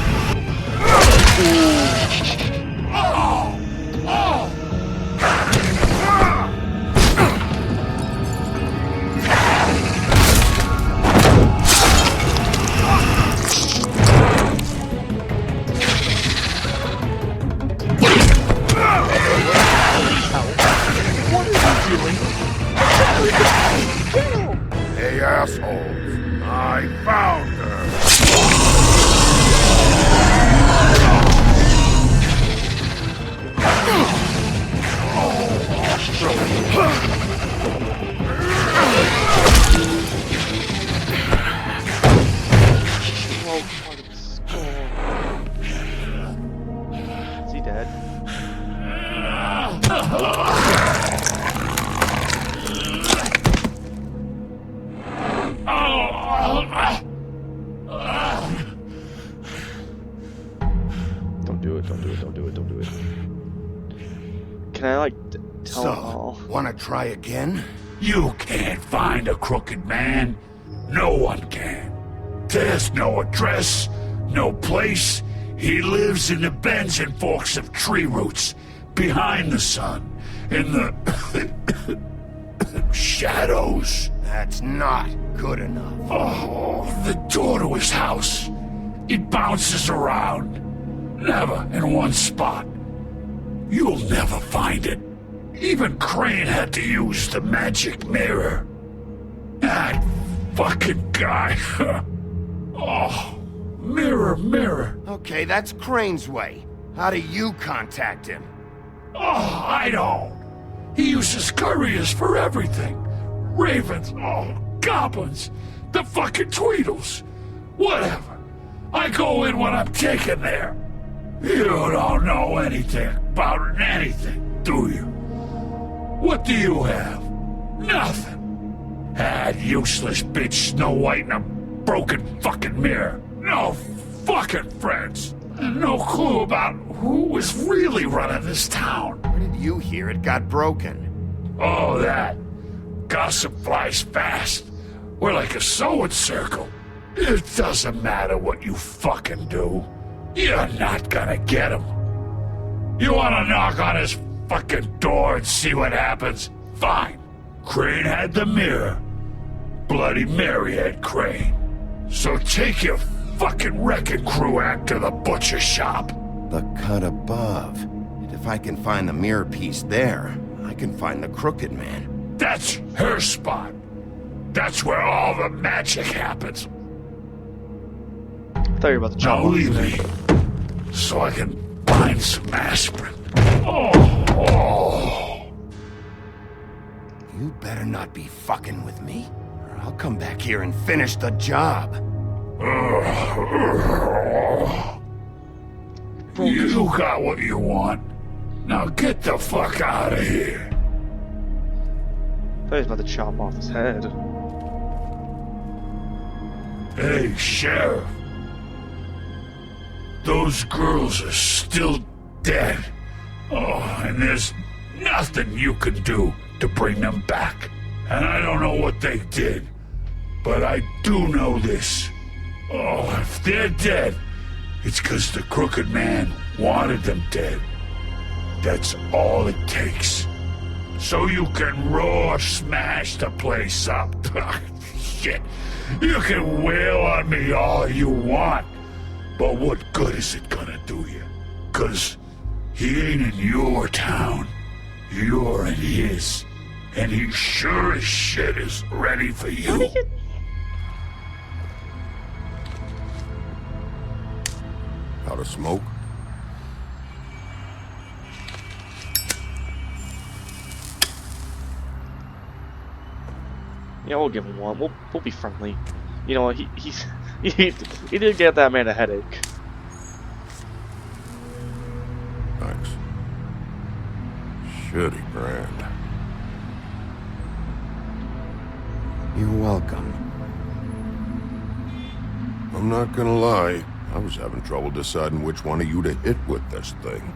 Hey, assholes. I found her. do it. Don't do it. Don't do it. Don't do it. Can I, like, tell them all? Wanna try again? You can't find a crooked man. No one can. There's no address, no place. He lives in the bends and forks of tree roots, behind the sun, in the shadows. That's not good enough. Oh, the door to his house. It bounces around, never in one spot. You'll never find it. Even Crane had to use the magic mirror. That fucking guy. Oh, mirror, mirror. Okay, that's Crane's way. How do you contact him? Oh, I don't. He uses couriers for everything. Ravens, goblins, the fucking Tweedles. Whatever. I go in when I'm taken there. You don't know anything about anything, do you? What do you have? Nothing. That useless bitch Snow White and a broken fucking mirror. No fucking friends. And no clue about who was really running this town. Where did you hear it got broken? Oh, that. Gossip flies fast. We're like a sewing circle. It doesn't matter what you fucking do. You're not gonna get him. You wanna knock on his fucking door and see what happens? Fine. Crane had the mirror. Bloody Mary had Crane. So take your fucking wrecking crew act to the butcher shop. The cut above. And if I can find the mirror piece there, I can find the Crooked Man. That's her spot. That's where all the magic happens. I thought you were about to chop Now off leave his me, so I can find some aspirin. Oh. You better not be fucking with me, or I'll come back here and finish the job. You got what you want. Now get the fuck out of here. I thought he was about to chop off his head. Hey, Sheriff. Those girls are still dead. Oh, and there's nothing you can do to bring them back. And I don't know what they did, but I do know this. Oh, if they're dead, it's 'cause the Crooked Man wanted them dead. That's all it takes. So you can roar smash the place up. Shit. You can wail on me all you want, but what good is it gonna do you? 'Cause he ain't in your town. You're in his. And he sure as shit is ready for you. Out of smoke? Yeah, we'll give him one. We'll be friendly. You know what? He did get that man a headache. Thanks. Shitty brand. You're welcome. I'm not gonna lie. I was having trouble deciding which one of you to hit with this thing.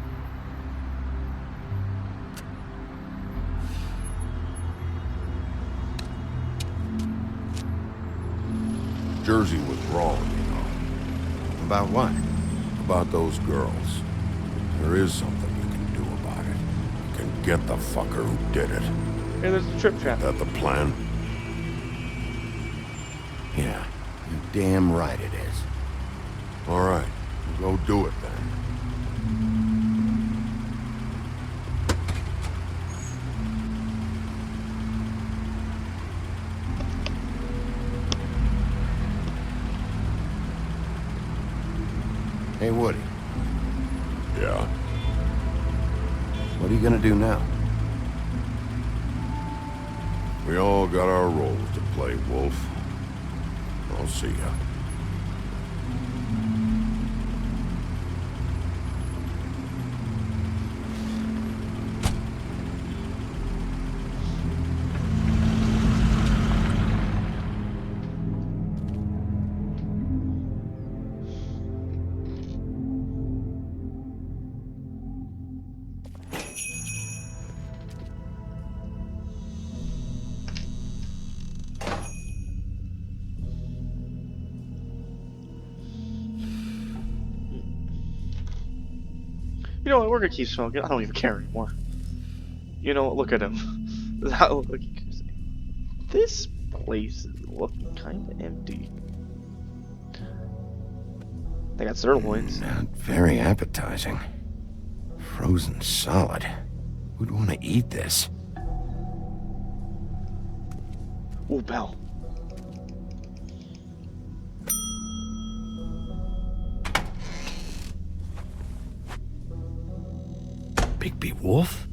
Jersey was wrong, you know. About what? About those girls. There is something you can do about it. You can get the fucker who did it. Hey, there's the trip trap. That the plan? Yeah, you're damn right it is. All right, go do it then. Hey, Woody. Yeah? What are you gonna do now? We all got our roles to play, Wolf. I'll see ya. You know what? We're gonna keep smoking. I don't even care anymore. You know what? Look at him. That look. This place is looking kind of empty. They got sirloins. Not very appetizing. Frozen solid. Who'd want to eat this? Ooh, bell. Bigby Wolf?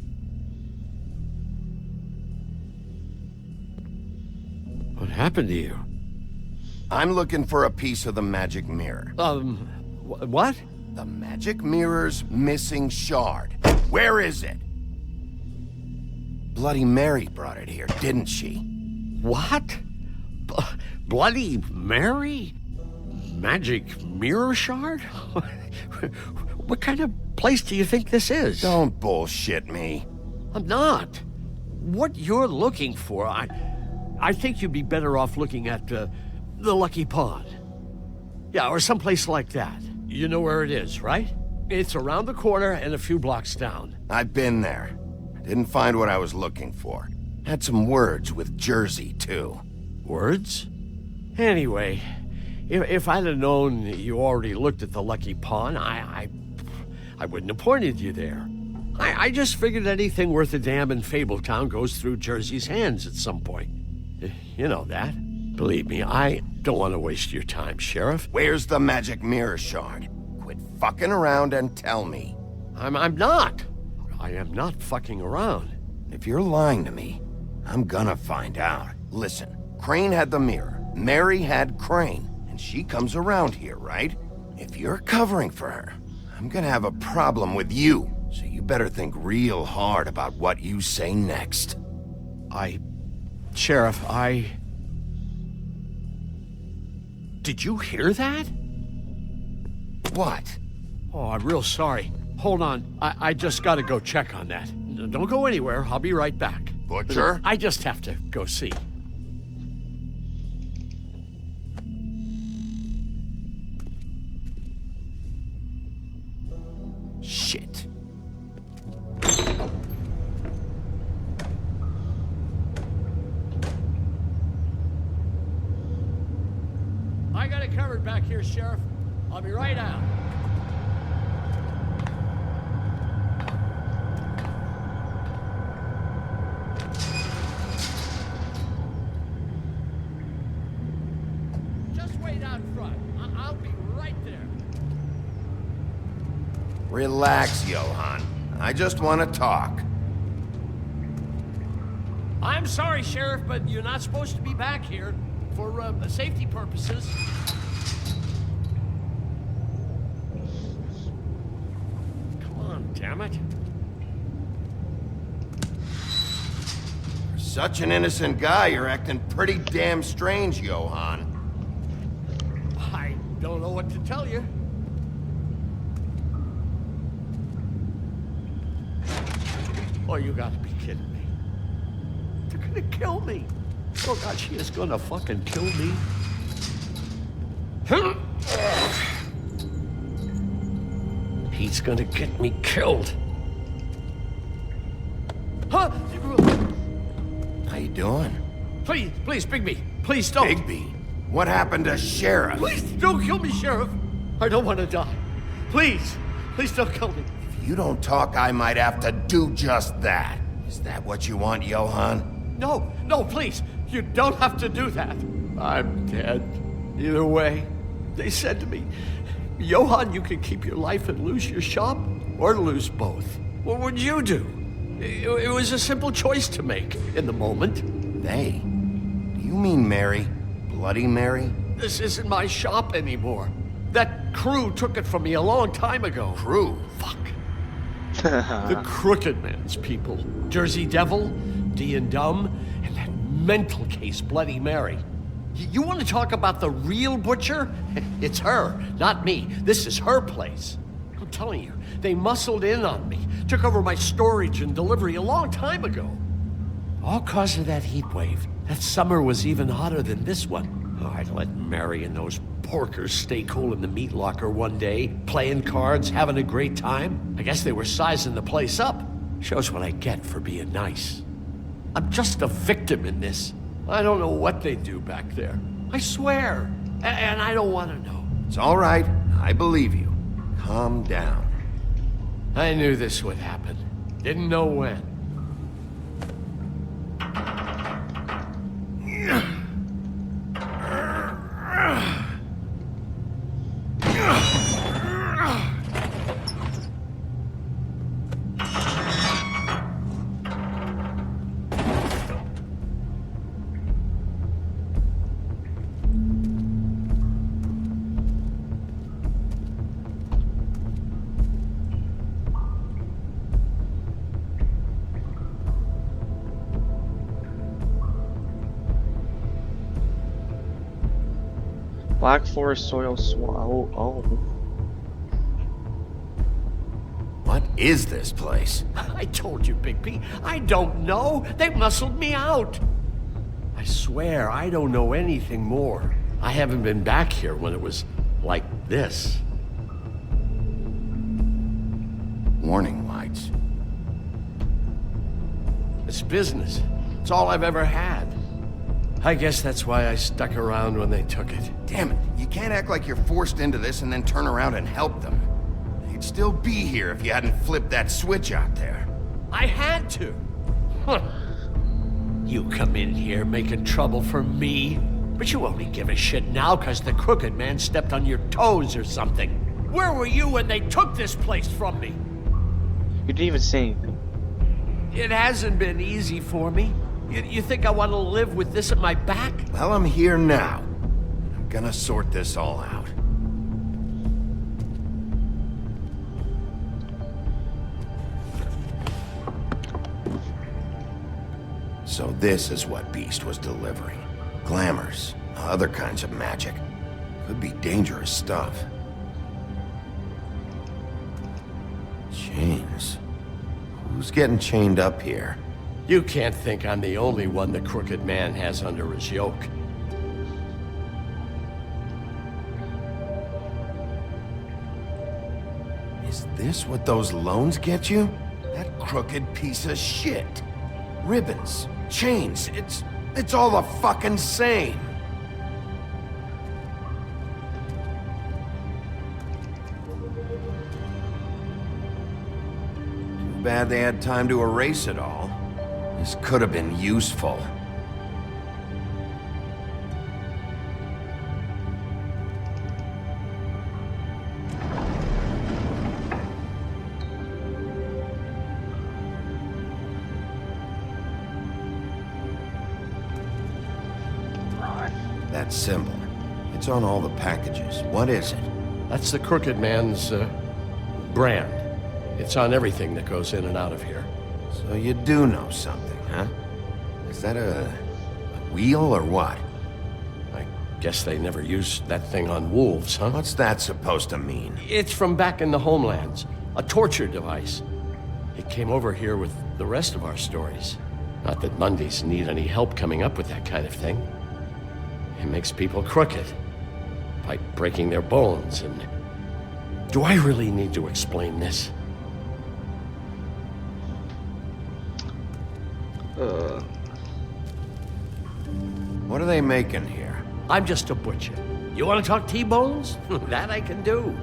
What happened to you? I'm looking for a piece of the magic mirror. What? The magic mirror's missing shard. Where is it? Bloody Mary brought it here, didn't she? What? Bloody Mary? Magic mirror shard? What kind of place do you think this is? Don't bullshit me. I'm not. What you're looking for, I think you'd be better off looking at the Lucky Pond. Yeah, or someplace like that. You know where it is, right? It's around the corner and a few blocks down. I've been there. Didn't find what I was looking for. Had some words with Jersey, too. Words? Anyway, if I'd have known you already looked at the Lucky Pond, I wouldn't have pointed you there. I just figured anything worth a damn in Fabletown goes through Jersey's hands at some point. You know that. Believe me, I don't want to waste your time, Sheriff. Where's the magic mirror shard? Quit fucking around and tell me. I'm not. I am not fucking around. If you're lying to me, I'm gonna find out. Listen, Crane had the mirror. Mary had Crane. And she comes around here, right? If you're covering for her, I'm gonna have a problem with you. So you better think real hard about what you say next. Sheriff, Did you hear that? What? Oh, I'm real sorry. Hold on. I just gotta go check on that. Don't go anywhere. I'll be right back. Butcher? I just have to go see. Shit. I got it covered back here, Sheriff. I'll be right out. Just wait out front. I'll be right there. Relax, Johan. I just want to talk. I'm sorry, Sheriff, but you're not supposed to be back here for safety purposes. Come on, damn it. For such an innocent guy, you're acting pretty damn strange, Johan. I don't know what to tell you. Oh, you gotta be kidding me. They're gonna kill me. Oh God, she is gonna fucking kill me. He's gonna get me killed. Huh? How you doing? Please, Bigby. Please don't. Bigby? What happened to Sheriff? Please don't kill me, Sheriff. I don't want to die. Please don't kill me. If you don't talk, I might have to do just that. Is that what you want, Johan? No, please. You don't have to do that. I'm dead. Either way, they said to me, Johan, you can keep your life and lose your shop, or lose both. What would you do? It was a simple choice to make in the moment. They? Do you mean Mary? Bloody Mary? This isn't my shop anymore. That crew took it from me a long time ago. Crew? Fuck. The Crooked Man's people. Jersey Devil, D and Dumb, and that mental case, Bloody Mary. You want to talk about the real butcher? It's her, not me. This is her place. I'm telling you, they muscled in on me, took over my storage and delivery a long time ago. All cause of that heat wave. That summer was even hotter than this one. Oh, I'd let Mary and those porkers stay cool in the meat locker one day, playing cards, having a great time. I guess they were sizing the place up. Shows what I get for being nice. I'm just a victim in this. I don't know what they do back there. I swear. And I don't want to know. It's all right. I believe you. Calm down. I knew this would happen. Didn't know when. Black Forest soil swallow. Oh. What is this place? I told you, Bigby. I don't know. They muscled me out. I swear, I don't know anything more. I haven't been back here when it was like this. Warning lights. It's business. It's all I've ever had. I guess that's why I stuck around when they took it. Damn it, you can't act like you're forced into this and then turn around and help them. You'd still be here if you hadn't flipped that switch out there. I had to. Huh. You come in here making trouble for me, but you only give a shit now because the Crooked Man stepped on your toes or something. Where were you when they took this place from me? You didn't even say anything. It hasn't been easy for me. You think I want to live with this at my back? Well, I'm here now. I'm gonna sort this all out. So this is what Beast was delivering. Glamours, other kinds of magic. Could be dangerous stuff. Chains. Who's getting chained up here? You can't think I'm the only one the Crooked Man has under his yoke. Is this what those loans get you? That crooked piece of shit. Ribbons, chains, it's all the fucking same. Too bad they had time to erase it all. This could have been useful. That symbol. It's on all the packages. What is it? That's the Crooked Man's, brand. It's on everything that goes in and out of here. So you do know something, huh? Is that a wheel or what? I guess they never used that thing on wolves, huh? What's that supposed to mean? It's from back in the homelands. A torture device. It came over here with the rest of our stories. Not that Mondays need any help coming up with that kind of thing. It makes people crooked. By breaking their bones and... Do I really need to explain this? What are they making here? I'm just a butcher. You want to talk T-bones? That I can do.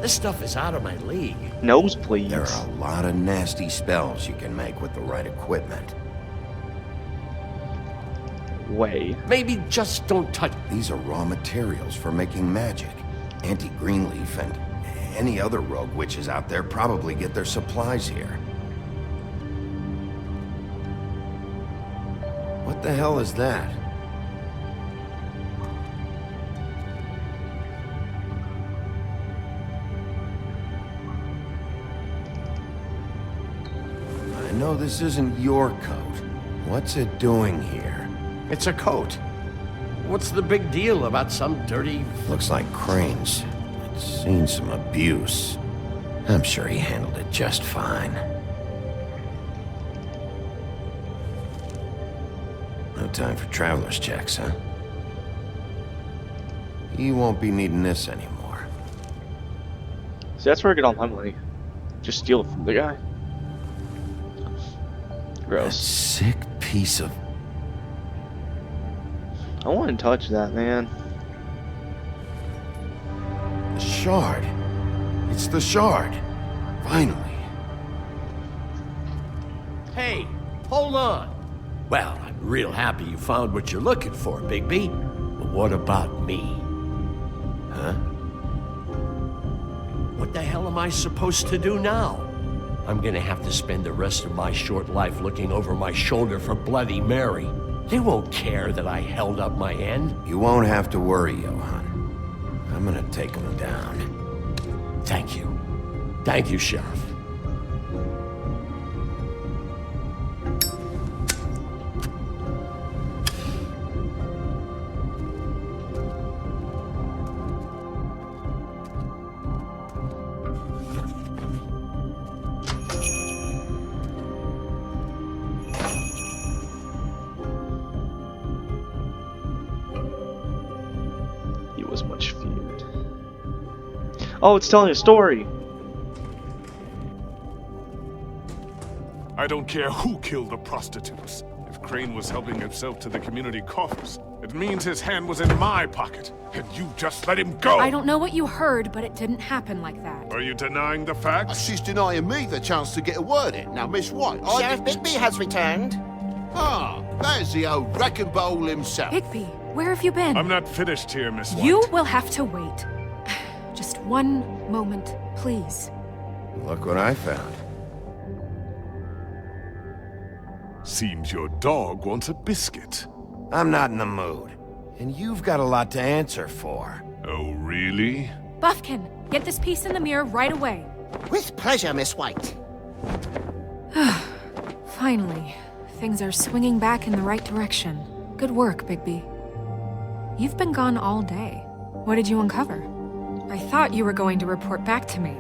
This stuff is out of my league. Nosebleeds. There are a lot of nasty spells you can make with the right equipment. Way. Maybe just don't touch... These are raw materials for making magic. Auntie Greenleaf and any other rogue witches out there probably get their supplies here. What the hell is that? I know this isn't your coat. What's it doing here? It's a coat. What's the big deal about some dirty... Looks like Crane's. It's seen some abuse. I'm sure he handled it just fine. No time for traveler's checks, huh? He won't be needing this anymore. See, that's where I get all my money. Just steal it from the guy. Gross. Sick piece of... I wouldn't touch that, man. The shard. It's the shard. Finally. Hey, hold on. Well, I'm real happy you found what you're looking for, Bigby. But what about me? Huh? What the hell am I supposed to do now? I'm gonna have to spend the rest of my short life looking over my shoulder for Bloody Mary. They won't care that I held up my end. You won't have to worry, Johann. I'm gonna take him down. Thank you. Thank you, Sheriff. Oh, it's telling a story. I don't care who killed the prostitutes. If Crane was helping himself to the community coffers, it means his hand was in my pocket, and you just let him go! I don't know what you heard, but it didn't happen like that. Are you denying the facts? She's denying me the chance to get a word in. Now, Miss White, Sheriff Bigby has returned. Ah, there's the old wrecking ball himself. Bigby, where have you been? I'm not finished here, Miss White. You will have to wait. Just one moment, please. Look what I found. Seems your dog wants a biscuit. I'm not in the mood. And you've got a lot to answer for. Oh, really? Buffkin, get this piece in the mirror right away. With pleasure, Miss White. Finally, things are swinging back in the right direction. Good work, Bigby. You've been gone all day. What did you uncover? I thought you were going to report back to me.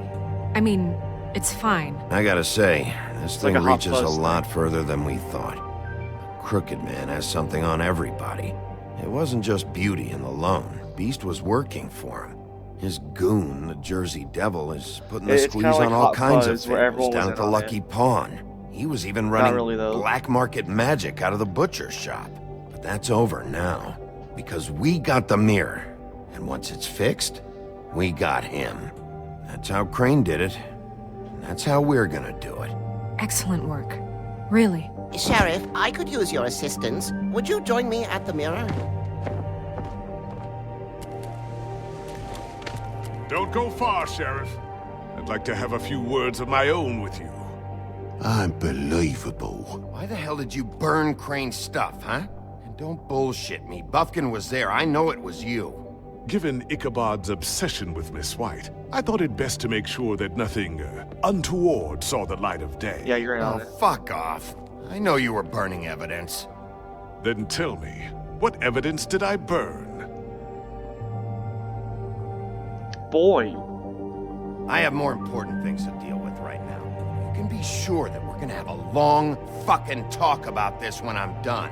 I mean, it's fine. I gotta say, this thing like a hot reaches a fuzz lot further than we thought. The Crooked Man has something on everybody. It wasn't just Beauty and the Lone. Beast was working for him. His goon, the Jersey Devil, is putting the It's squeeze kinda like on all Hot kinds Fuzz, of where things everyone down was at the in on Lucky it. Pawn. He was even running really, though. black market magic out of the butcher shop. But that's over now, because we got the mirror. And once it's fixed, we got him. That's how Crane did it. And that's how we're gonna do it. Excellent work. Really. Sheriff, I could use your assistance. Would you join me at the mirror? Don't go far, Sheriff. I'd like to have a few words of my own with you. Unbelievable. Why the hell did you burn Crane's stuff, huh? And don't bullshit me. Buffkin was there. I know it was you. Given Ichabod's obsession with Miss White, I thought it best to make sure that nothing untoward saw the light of day. Yeah, you're in on Oh, it. fuck off. I know you were burning evidence. Then tell me, what evidence did I burn? Boy. I have more important things to deal with right now. You can be sure that we're gonna have a long fucking talk about this when I'm done.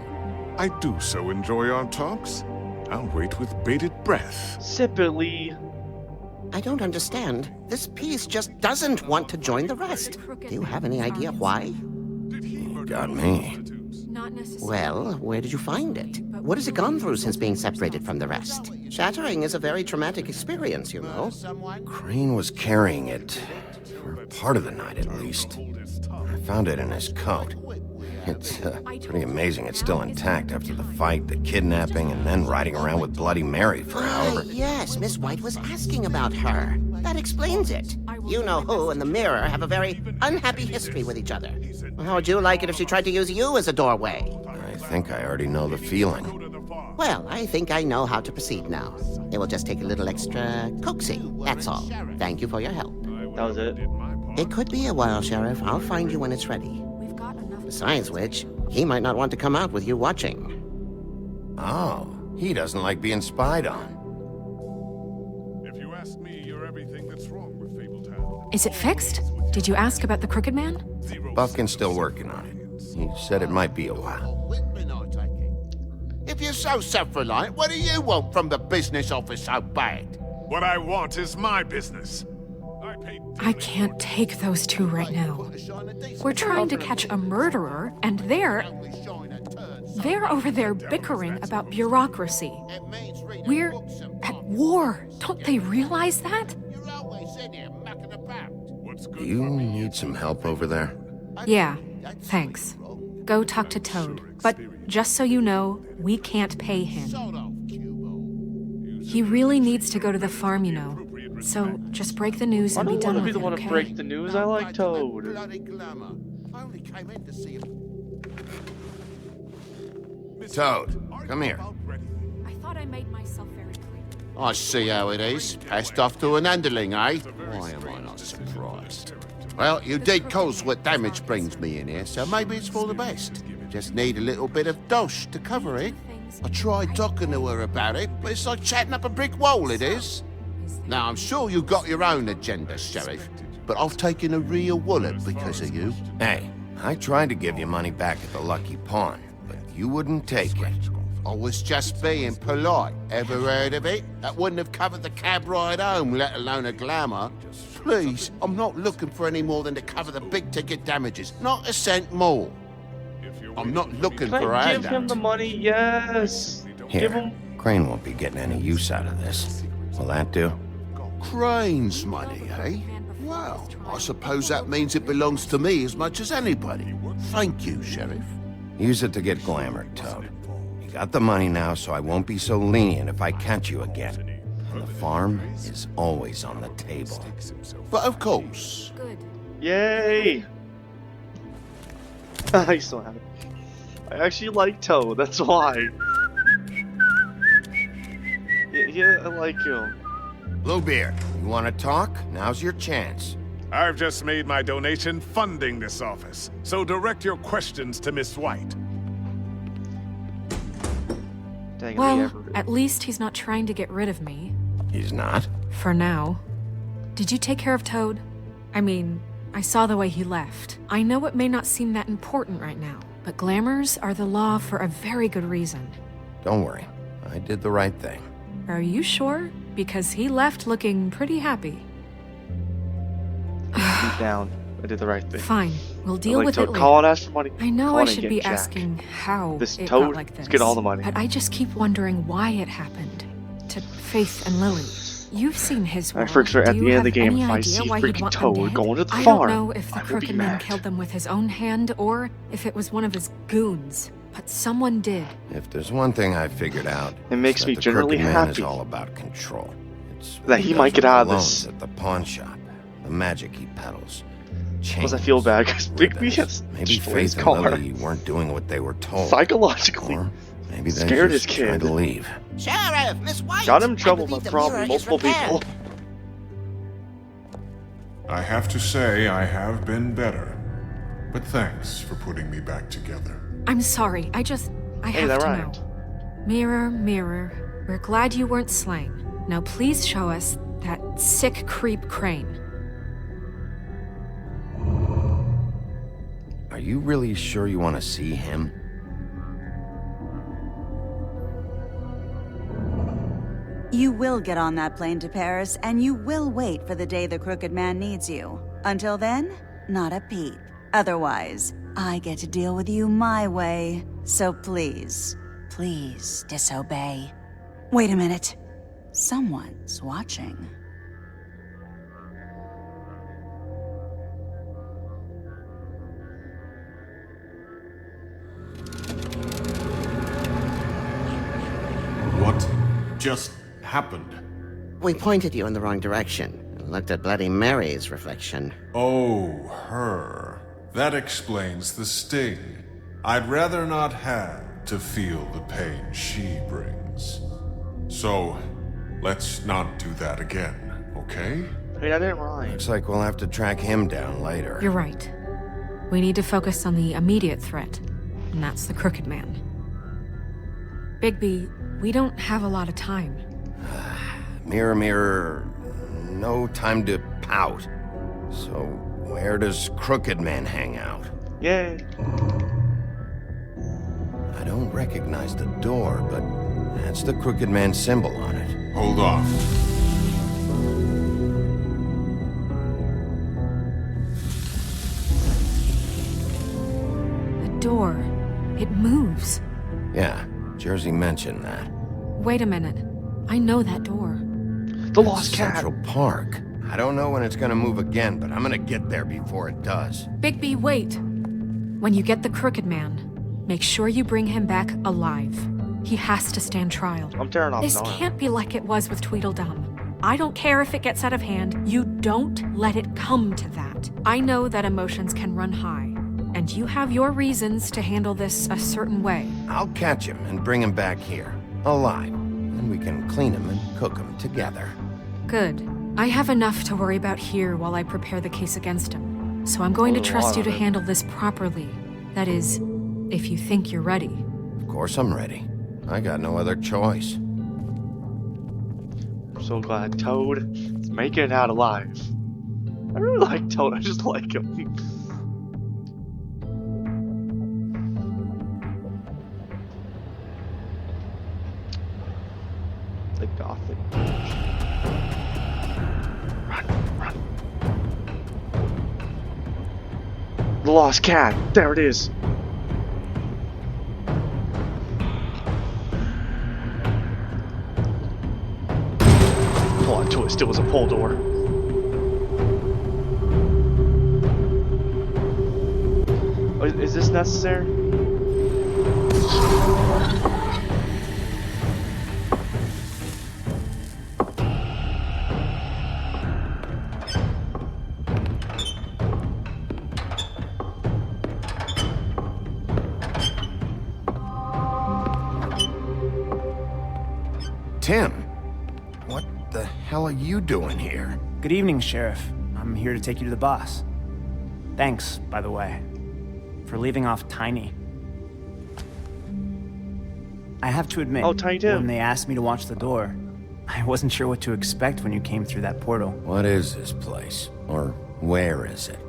I do so enjoy our talks. I'll wait with bated breath. Sippily. I don't understand. This piece just doesn't want to join the rest. Do you have any idea why? You got me. Not necessarily. Well, where did you find it? What has it gone through since being separated from the rest? Shattering is a very traumatic experience, you know. Crane was carrying it for part of the night, at least. I found it in his coat. It's pretty amazing it's still intact after the fight, the kidnapping, and then riding around with Bloody Mary for however... Yes, Miss White was asking about her. That explains it. You know who and the mirror have a very unhappy history with each other. How would you like it if she tried to use you as a doorway? I think I already know the feeling. Well, I think I know how to proceed now. It will just take a little extra coaxing, that's all. Thank you for your help. That was it. It could be a while, Sheriff. I'll find you when it's ready. Besides which, he might not want to come out with you watching. Oh, he doesn't like being spied on. If you ask me, you're everything that's wrong with Fabletown. Is it fixed? Did you ask about the Crooked Man? Buffkin's still working on it. He said it might be a while. If you're so self-reliant, what do you want from the business office so bad? What I want is my business. I can't take those two right now. We're trying to catch a murderer, and they're over there bickering about bureaucracy. We're at war. Don't they realize that? Do you need some help over there? Yeah, thanks. Go talk to Toad. But just so you know, we can't pay him. He really needs to go to the farm, you know. So just break the news and be done with it, I don't want to be the one to break the news. I like Toad. Toad, come here. I thought I made myself very clear. I see how it is. Passed off to an underling, eh? Why am I not surprised? Well, you did cause what damage brings me in here, so maybe it's for the best. Just need a little bit of dosh to cover it. I tried talking to her about it, but it's like chatting up a brick wall, it is. Now, I'm sure you've got your own agenda, Sheriff, but I've taken a real wallet because of you. Hey, I tried to give you money back at the Lucky Pawn, but you wouldn't take it. I was just being polite. Ever heard of it? That wouldn't have covered the cab ride home, let alone a glamour. Please, I'm not looking for any more than to cover the big-ticket damages. Not a cent more. I'm not looking Can for a I give handout. him the money? Yes. Give Here, him. Crane won't be getting any use out of this. Will that do? Crane's money, eh? Well, I suppose that means it belongs to me as much as anybody. Thank you, Sheriff. Use it to get glamored, Toad. You got the money now, so I won't be so lenient if I catch you again. And the farm is always on the table. But of course. Good. Yay! I still have it. I actually like Toad, that's why. Yeah, I like him. Bluebeard, you want to talk? Now's your chance. I've just made my donation funding this office, so direct your questions to Miss White. Dang, Well, at least he's not trying to get rid of me. He's not? For now. Did you take care of Toad? I mean, I saw the way he left. I know it may not seem that important right now, but glamours are the law for a very good reason. Don't worry. I did the right thing. Are you sure? Because he left looking pretty happy. Deep down, I did the right thing. Fine, we'll deal like with Toad, it later. call and ask for money. I know Call I and should get be Jack. asking how This it Toad, got like this. let's get all the money. But I just keep wondering why it happened. To Faith and Lily. You've seen his world. For sure, at Do the you end of the have game, any if I idea see why he'd freaking want them Toad dead? going to the I farm, don't know if the I will be Crooked Man mad. killed them with his own hand or if it was one of his goons. But someone did. If there's one thing I figured out, It makes it's me that the generally Crooked Man is happy all about control. It's that what he does might get with out of the this. loans at the pawn shop, the magic he peddles. Plus, I feel bad because Bigby has Maybe destroyed his Faith and car. Lily weren't doing what they were told. Psychologically, Or maybe they scared just his kid. tried to leave. Sheriff, Miss White! Got him in I trouble believe by the probably mirror is multiple repaired. people. I have to say I have been better. But thanks for putting me back together. I'm sorry, I Hey, have that to rhymed. know. Mirror, mirror, we're glad you weren't slain. Now please show us that sick creep Crane. Are you really sure you want to see him? You will get on that plane to Paris, and you will wait for the day the Crooked Man needs you. Until then, not a peep. Otherwise, I get to deal with you my way. So please, please disobey. Wait a minute. Someone's watching. What just happened? We pointed you in the wrong direction and looked at Bloody Mary's reflection. Oh, her. That explains the sting. I'd rather not have to feel the pain she brings. So, let's not do that again, okay? Wait, I didn't rhyme. Looks like we'll have to track him down later. You're right. We need to focus on the immediate threat, and that's the Crooked Man. Bigby, we don't have a lot of time. Mirror, mirror, no time to pout. So, where does Crooked Man hang out? Yay. I don't recognize the door, but that's the Crooked Man symbol on it. Hold off. The door. It moves. Yeah, Jersey mentioned that. Wait a minute. I know that door. The Lost Cat. Central Park. I don't know when it's gonna move again, but I'm gonna get there before it does. Bigby, wait. When you get the Crooked Man, make sure you bring him back alive. He has to stand trial. I'm tearing off This his arm. can't be like it was with Tweedledum. I don't care if it gets out of hand. You don't let it come to that. I know that emotions can run high, and you have your reasons to handle this a certain way. I'll catch him and bring him back here, alive. Then we can clean him and cook him together. Good. I have enough to worry about here while I prepare the case against him. So I'm going to trust you to handle this properly. That is, if you think you're ready. Of course I'm ready. I got no other choice. I'm so glad Toad is making it out alive. I really like Toad, I just like him. The Gothic. Run. The Lost Cat, there it is. Plot twist, it was a pull door. Oh, is this necessary? Tim, what the hell are you doing here? Good evening, Sheriff. I'm here to take you to the boss. Thanks, by the way, for leaving off Tiny. I have to admit, when they asked me to watch the door, I wasn't sure what to expect when you came through that portal. What is this place? Or where is it?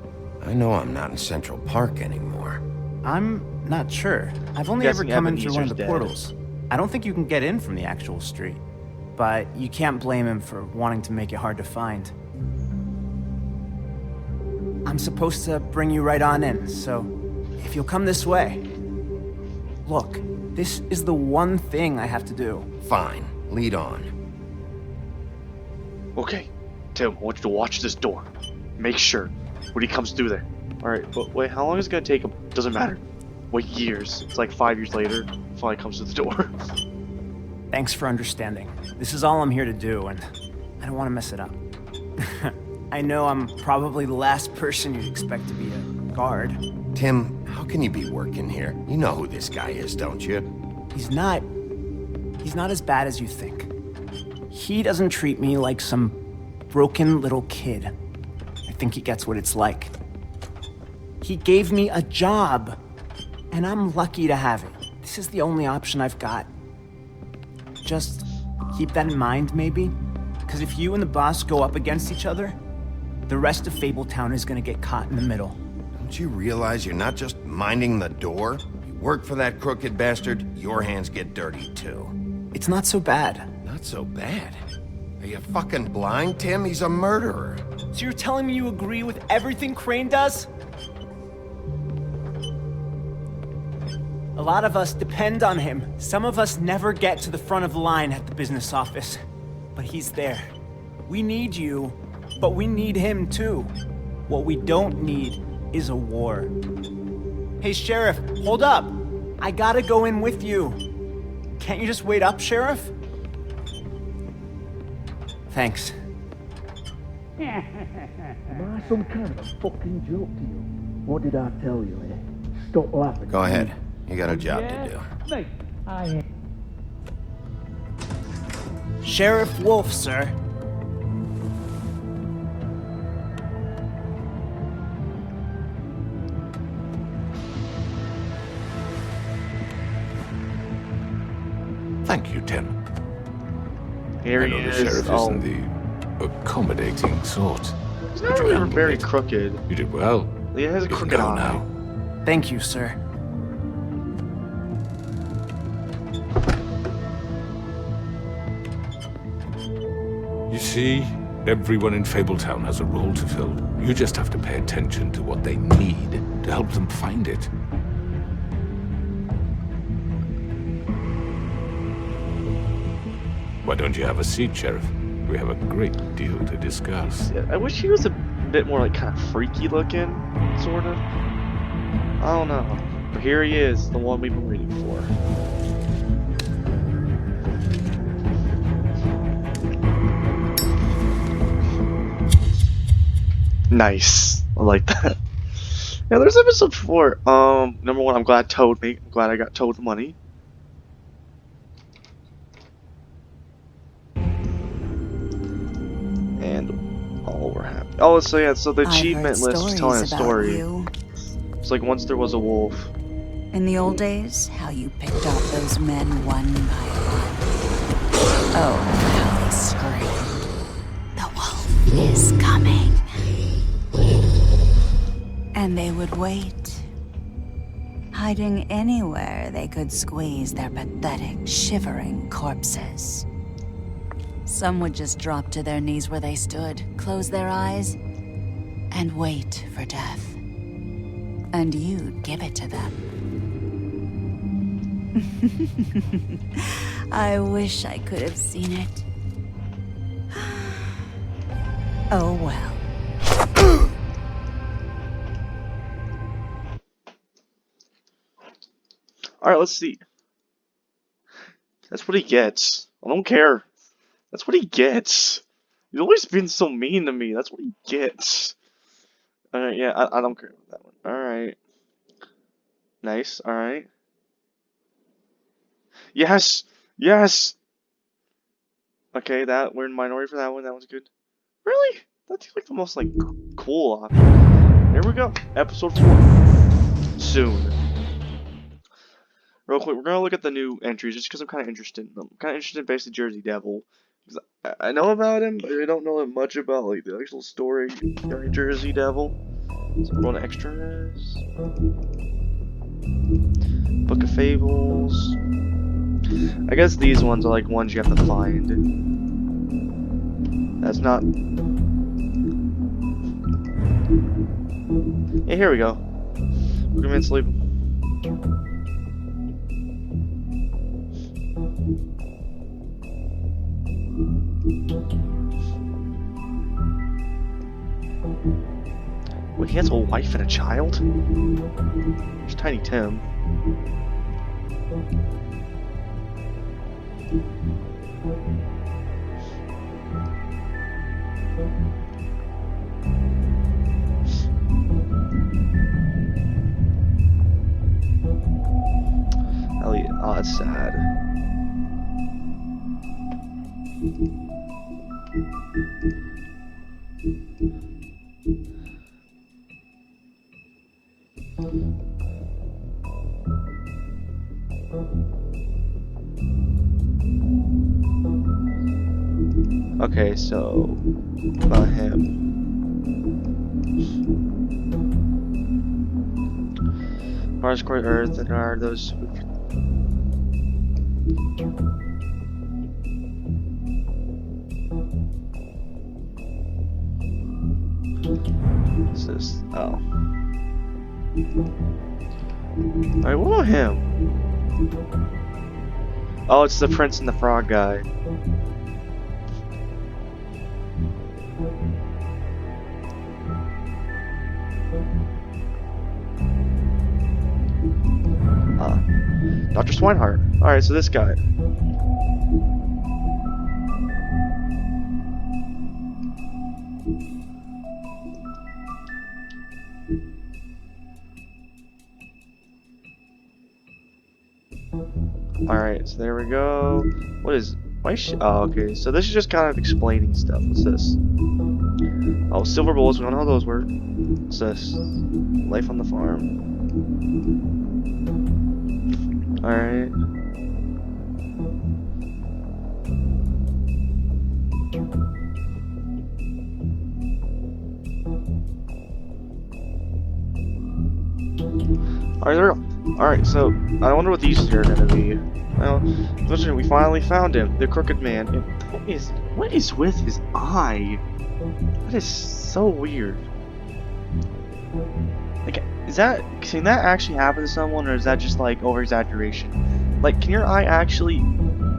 I know I'm not in Central Park anymore. I'm not sure. I've only ever come in through one of the portals. I don't think you can get in from the actual street, but you can't blame him for wanting to make it hard to find. I'm supposed to bring you right on in, so if you'll come this way. Look, this is the one thing I have to do. Fine, lead on. Okay, Tim, I want you to watch this door. Make sure when he comes through there. Alright, but wait, how long is it gonna take him? Doesn't matter. Wait years. It's like 5 years later, finally comes to the door. Thanks for understanding. This is all I'm here to do, and I don't want to mess it up. I know I'm probably the last person you'd expect to be a guard. Tim, how can you be working here? You know who this guy is, don't you? He's not as bad as you think. He doesn't treat me like some broken little kid. I think he gets what it's like. He gave me a job, and I'm lucky to have it. This is the only option I've got. Just keep that in mind, maybe? Because if you and the boss go up against each other, the rest of Fabletown is gonna get caught in the middle. Don't you realize you're not just minding the door? You work for that crooked bastard, your hands get dirty too. It's not so bad. Not so bad? Are you fucking blind, Tim? He's a murderer. So you're telling me you agree with everything Crane does? A lot of us depend on him. Some of us never get to the front of the line at the business office. But he's there. We need you, but we need him too. What we don't need is a war. Hey, Sheriff, hold up. I gotta go in with you. Can't you just wait up, Sheriff? Thanks. Am I some kind of a fucking joke to you? What did I tell you, eh? Stop laughing. Go ahead. You got a job to do. Mate, I am. Sheriff Wolf, sir. Thank you, Tim. Here I he know is. the sheriff isn't the accommodating sort. He's not really very crooked. You did well. He has a You can crooked go eye. Thank you, sir. see, everyone in Fabletown has a role to fill. You just have to pay attention to what they need to help them find it. Why don't you have a seat, Sheriff? We have a great deal to discuss. Yeah, I wish he was a bit more like kind of freaky looking, sort of. I don't know. But here he is, the one we've been waiting for. Nice. I like that. Yeah, there's episode 4. Number 1, I'm glad Toad me. I'm glad I got Toad money. And all were happy. Oh, so yeah, so the achievement list is telling a story. It's like once there was a wolf. In the old days, how you picked off those men one by one. Oh, how they screamed. The wolf is coming. And they would wait, hiding anywhere they could squeeze their pathetic, shivering corpses. Some would just drop to their knees where they stood, close their eyes, and wait for death. And you'd give it to them. I wish I could have seen it. Oh well. Alright, let's see. That's what he gets. I don't care. That's what he gets. He's always been so mean to me. That's what he gets. Alright, yeah, I don't care about that one. Alright. Nice, alright. Yes! Yes! Okay, we're in minority for that one. That one's good. Really? That seems like the most, like, cool option. There we go. Episode 4. Soon. Real quick, we're gonna look at the new entries just because I'm kind of interested. I'm kind of interested in basically Jersey Devil. Because I know about him, but I don't know much about like the actual story of Jersey Devil. So we're going to extras. Book of Fables. I guess these ones are like ones you have to find. That's not. Yeah, here we go. We're gonna sleep. Wait, he has a wife and a child? There's Tiny Tim. Elliot, oh, that's sad. Okay, so about him. Mars, core Earth, and are those. What's this? Oh. Alright, what about him? Oh, it's the Prince and the Frog guy. Dr. Swinehart. Alright, so this guy. Alright, so there we go. What is... Why is she... Oh, okay. So this is just kind of explaining stuff. What's this? Oh, silver bullets. We don't know how those work. What's this? Life on the farm. Alright. Alright, so I wonder what these two are gonna be. Well, listen, we finally found him, the Crooked Man. And what is with his eye? That is so weird. Like, can that actually happen to someone, or is that just like over exaggeration? Like, can your eye actually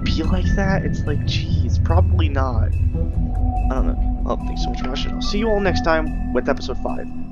be like that? It's like, geez, probably not. I don't know. Well, thanks so much for watching. I'll see you all next time with episode 5.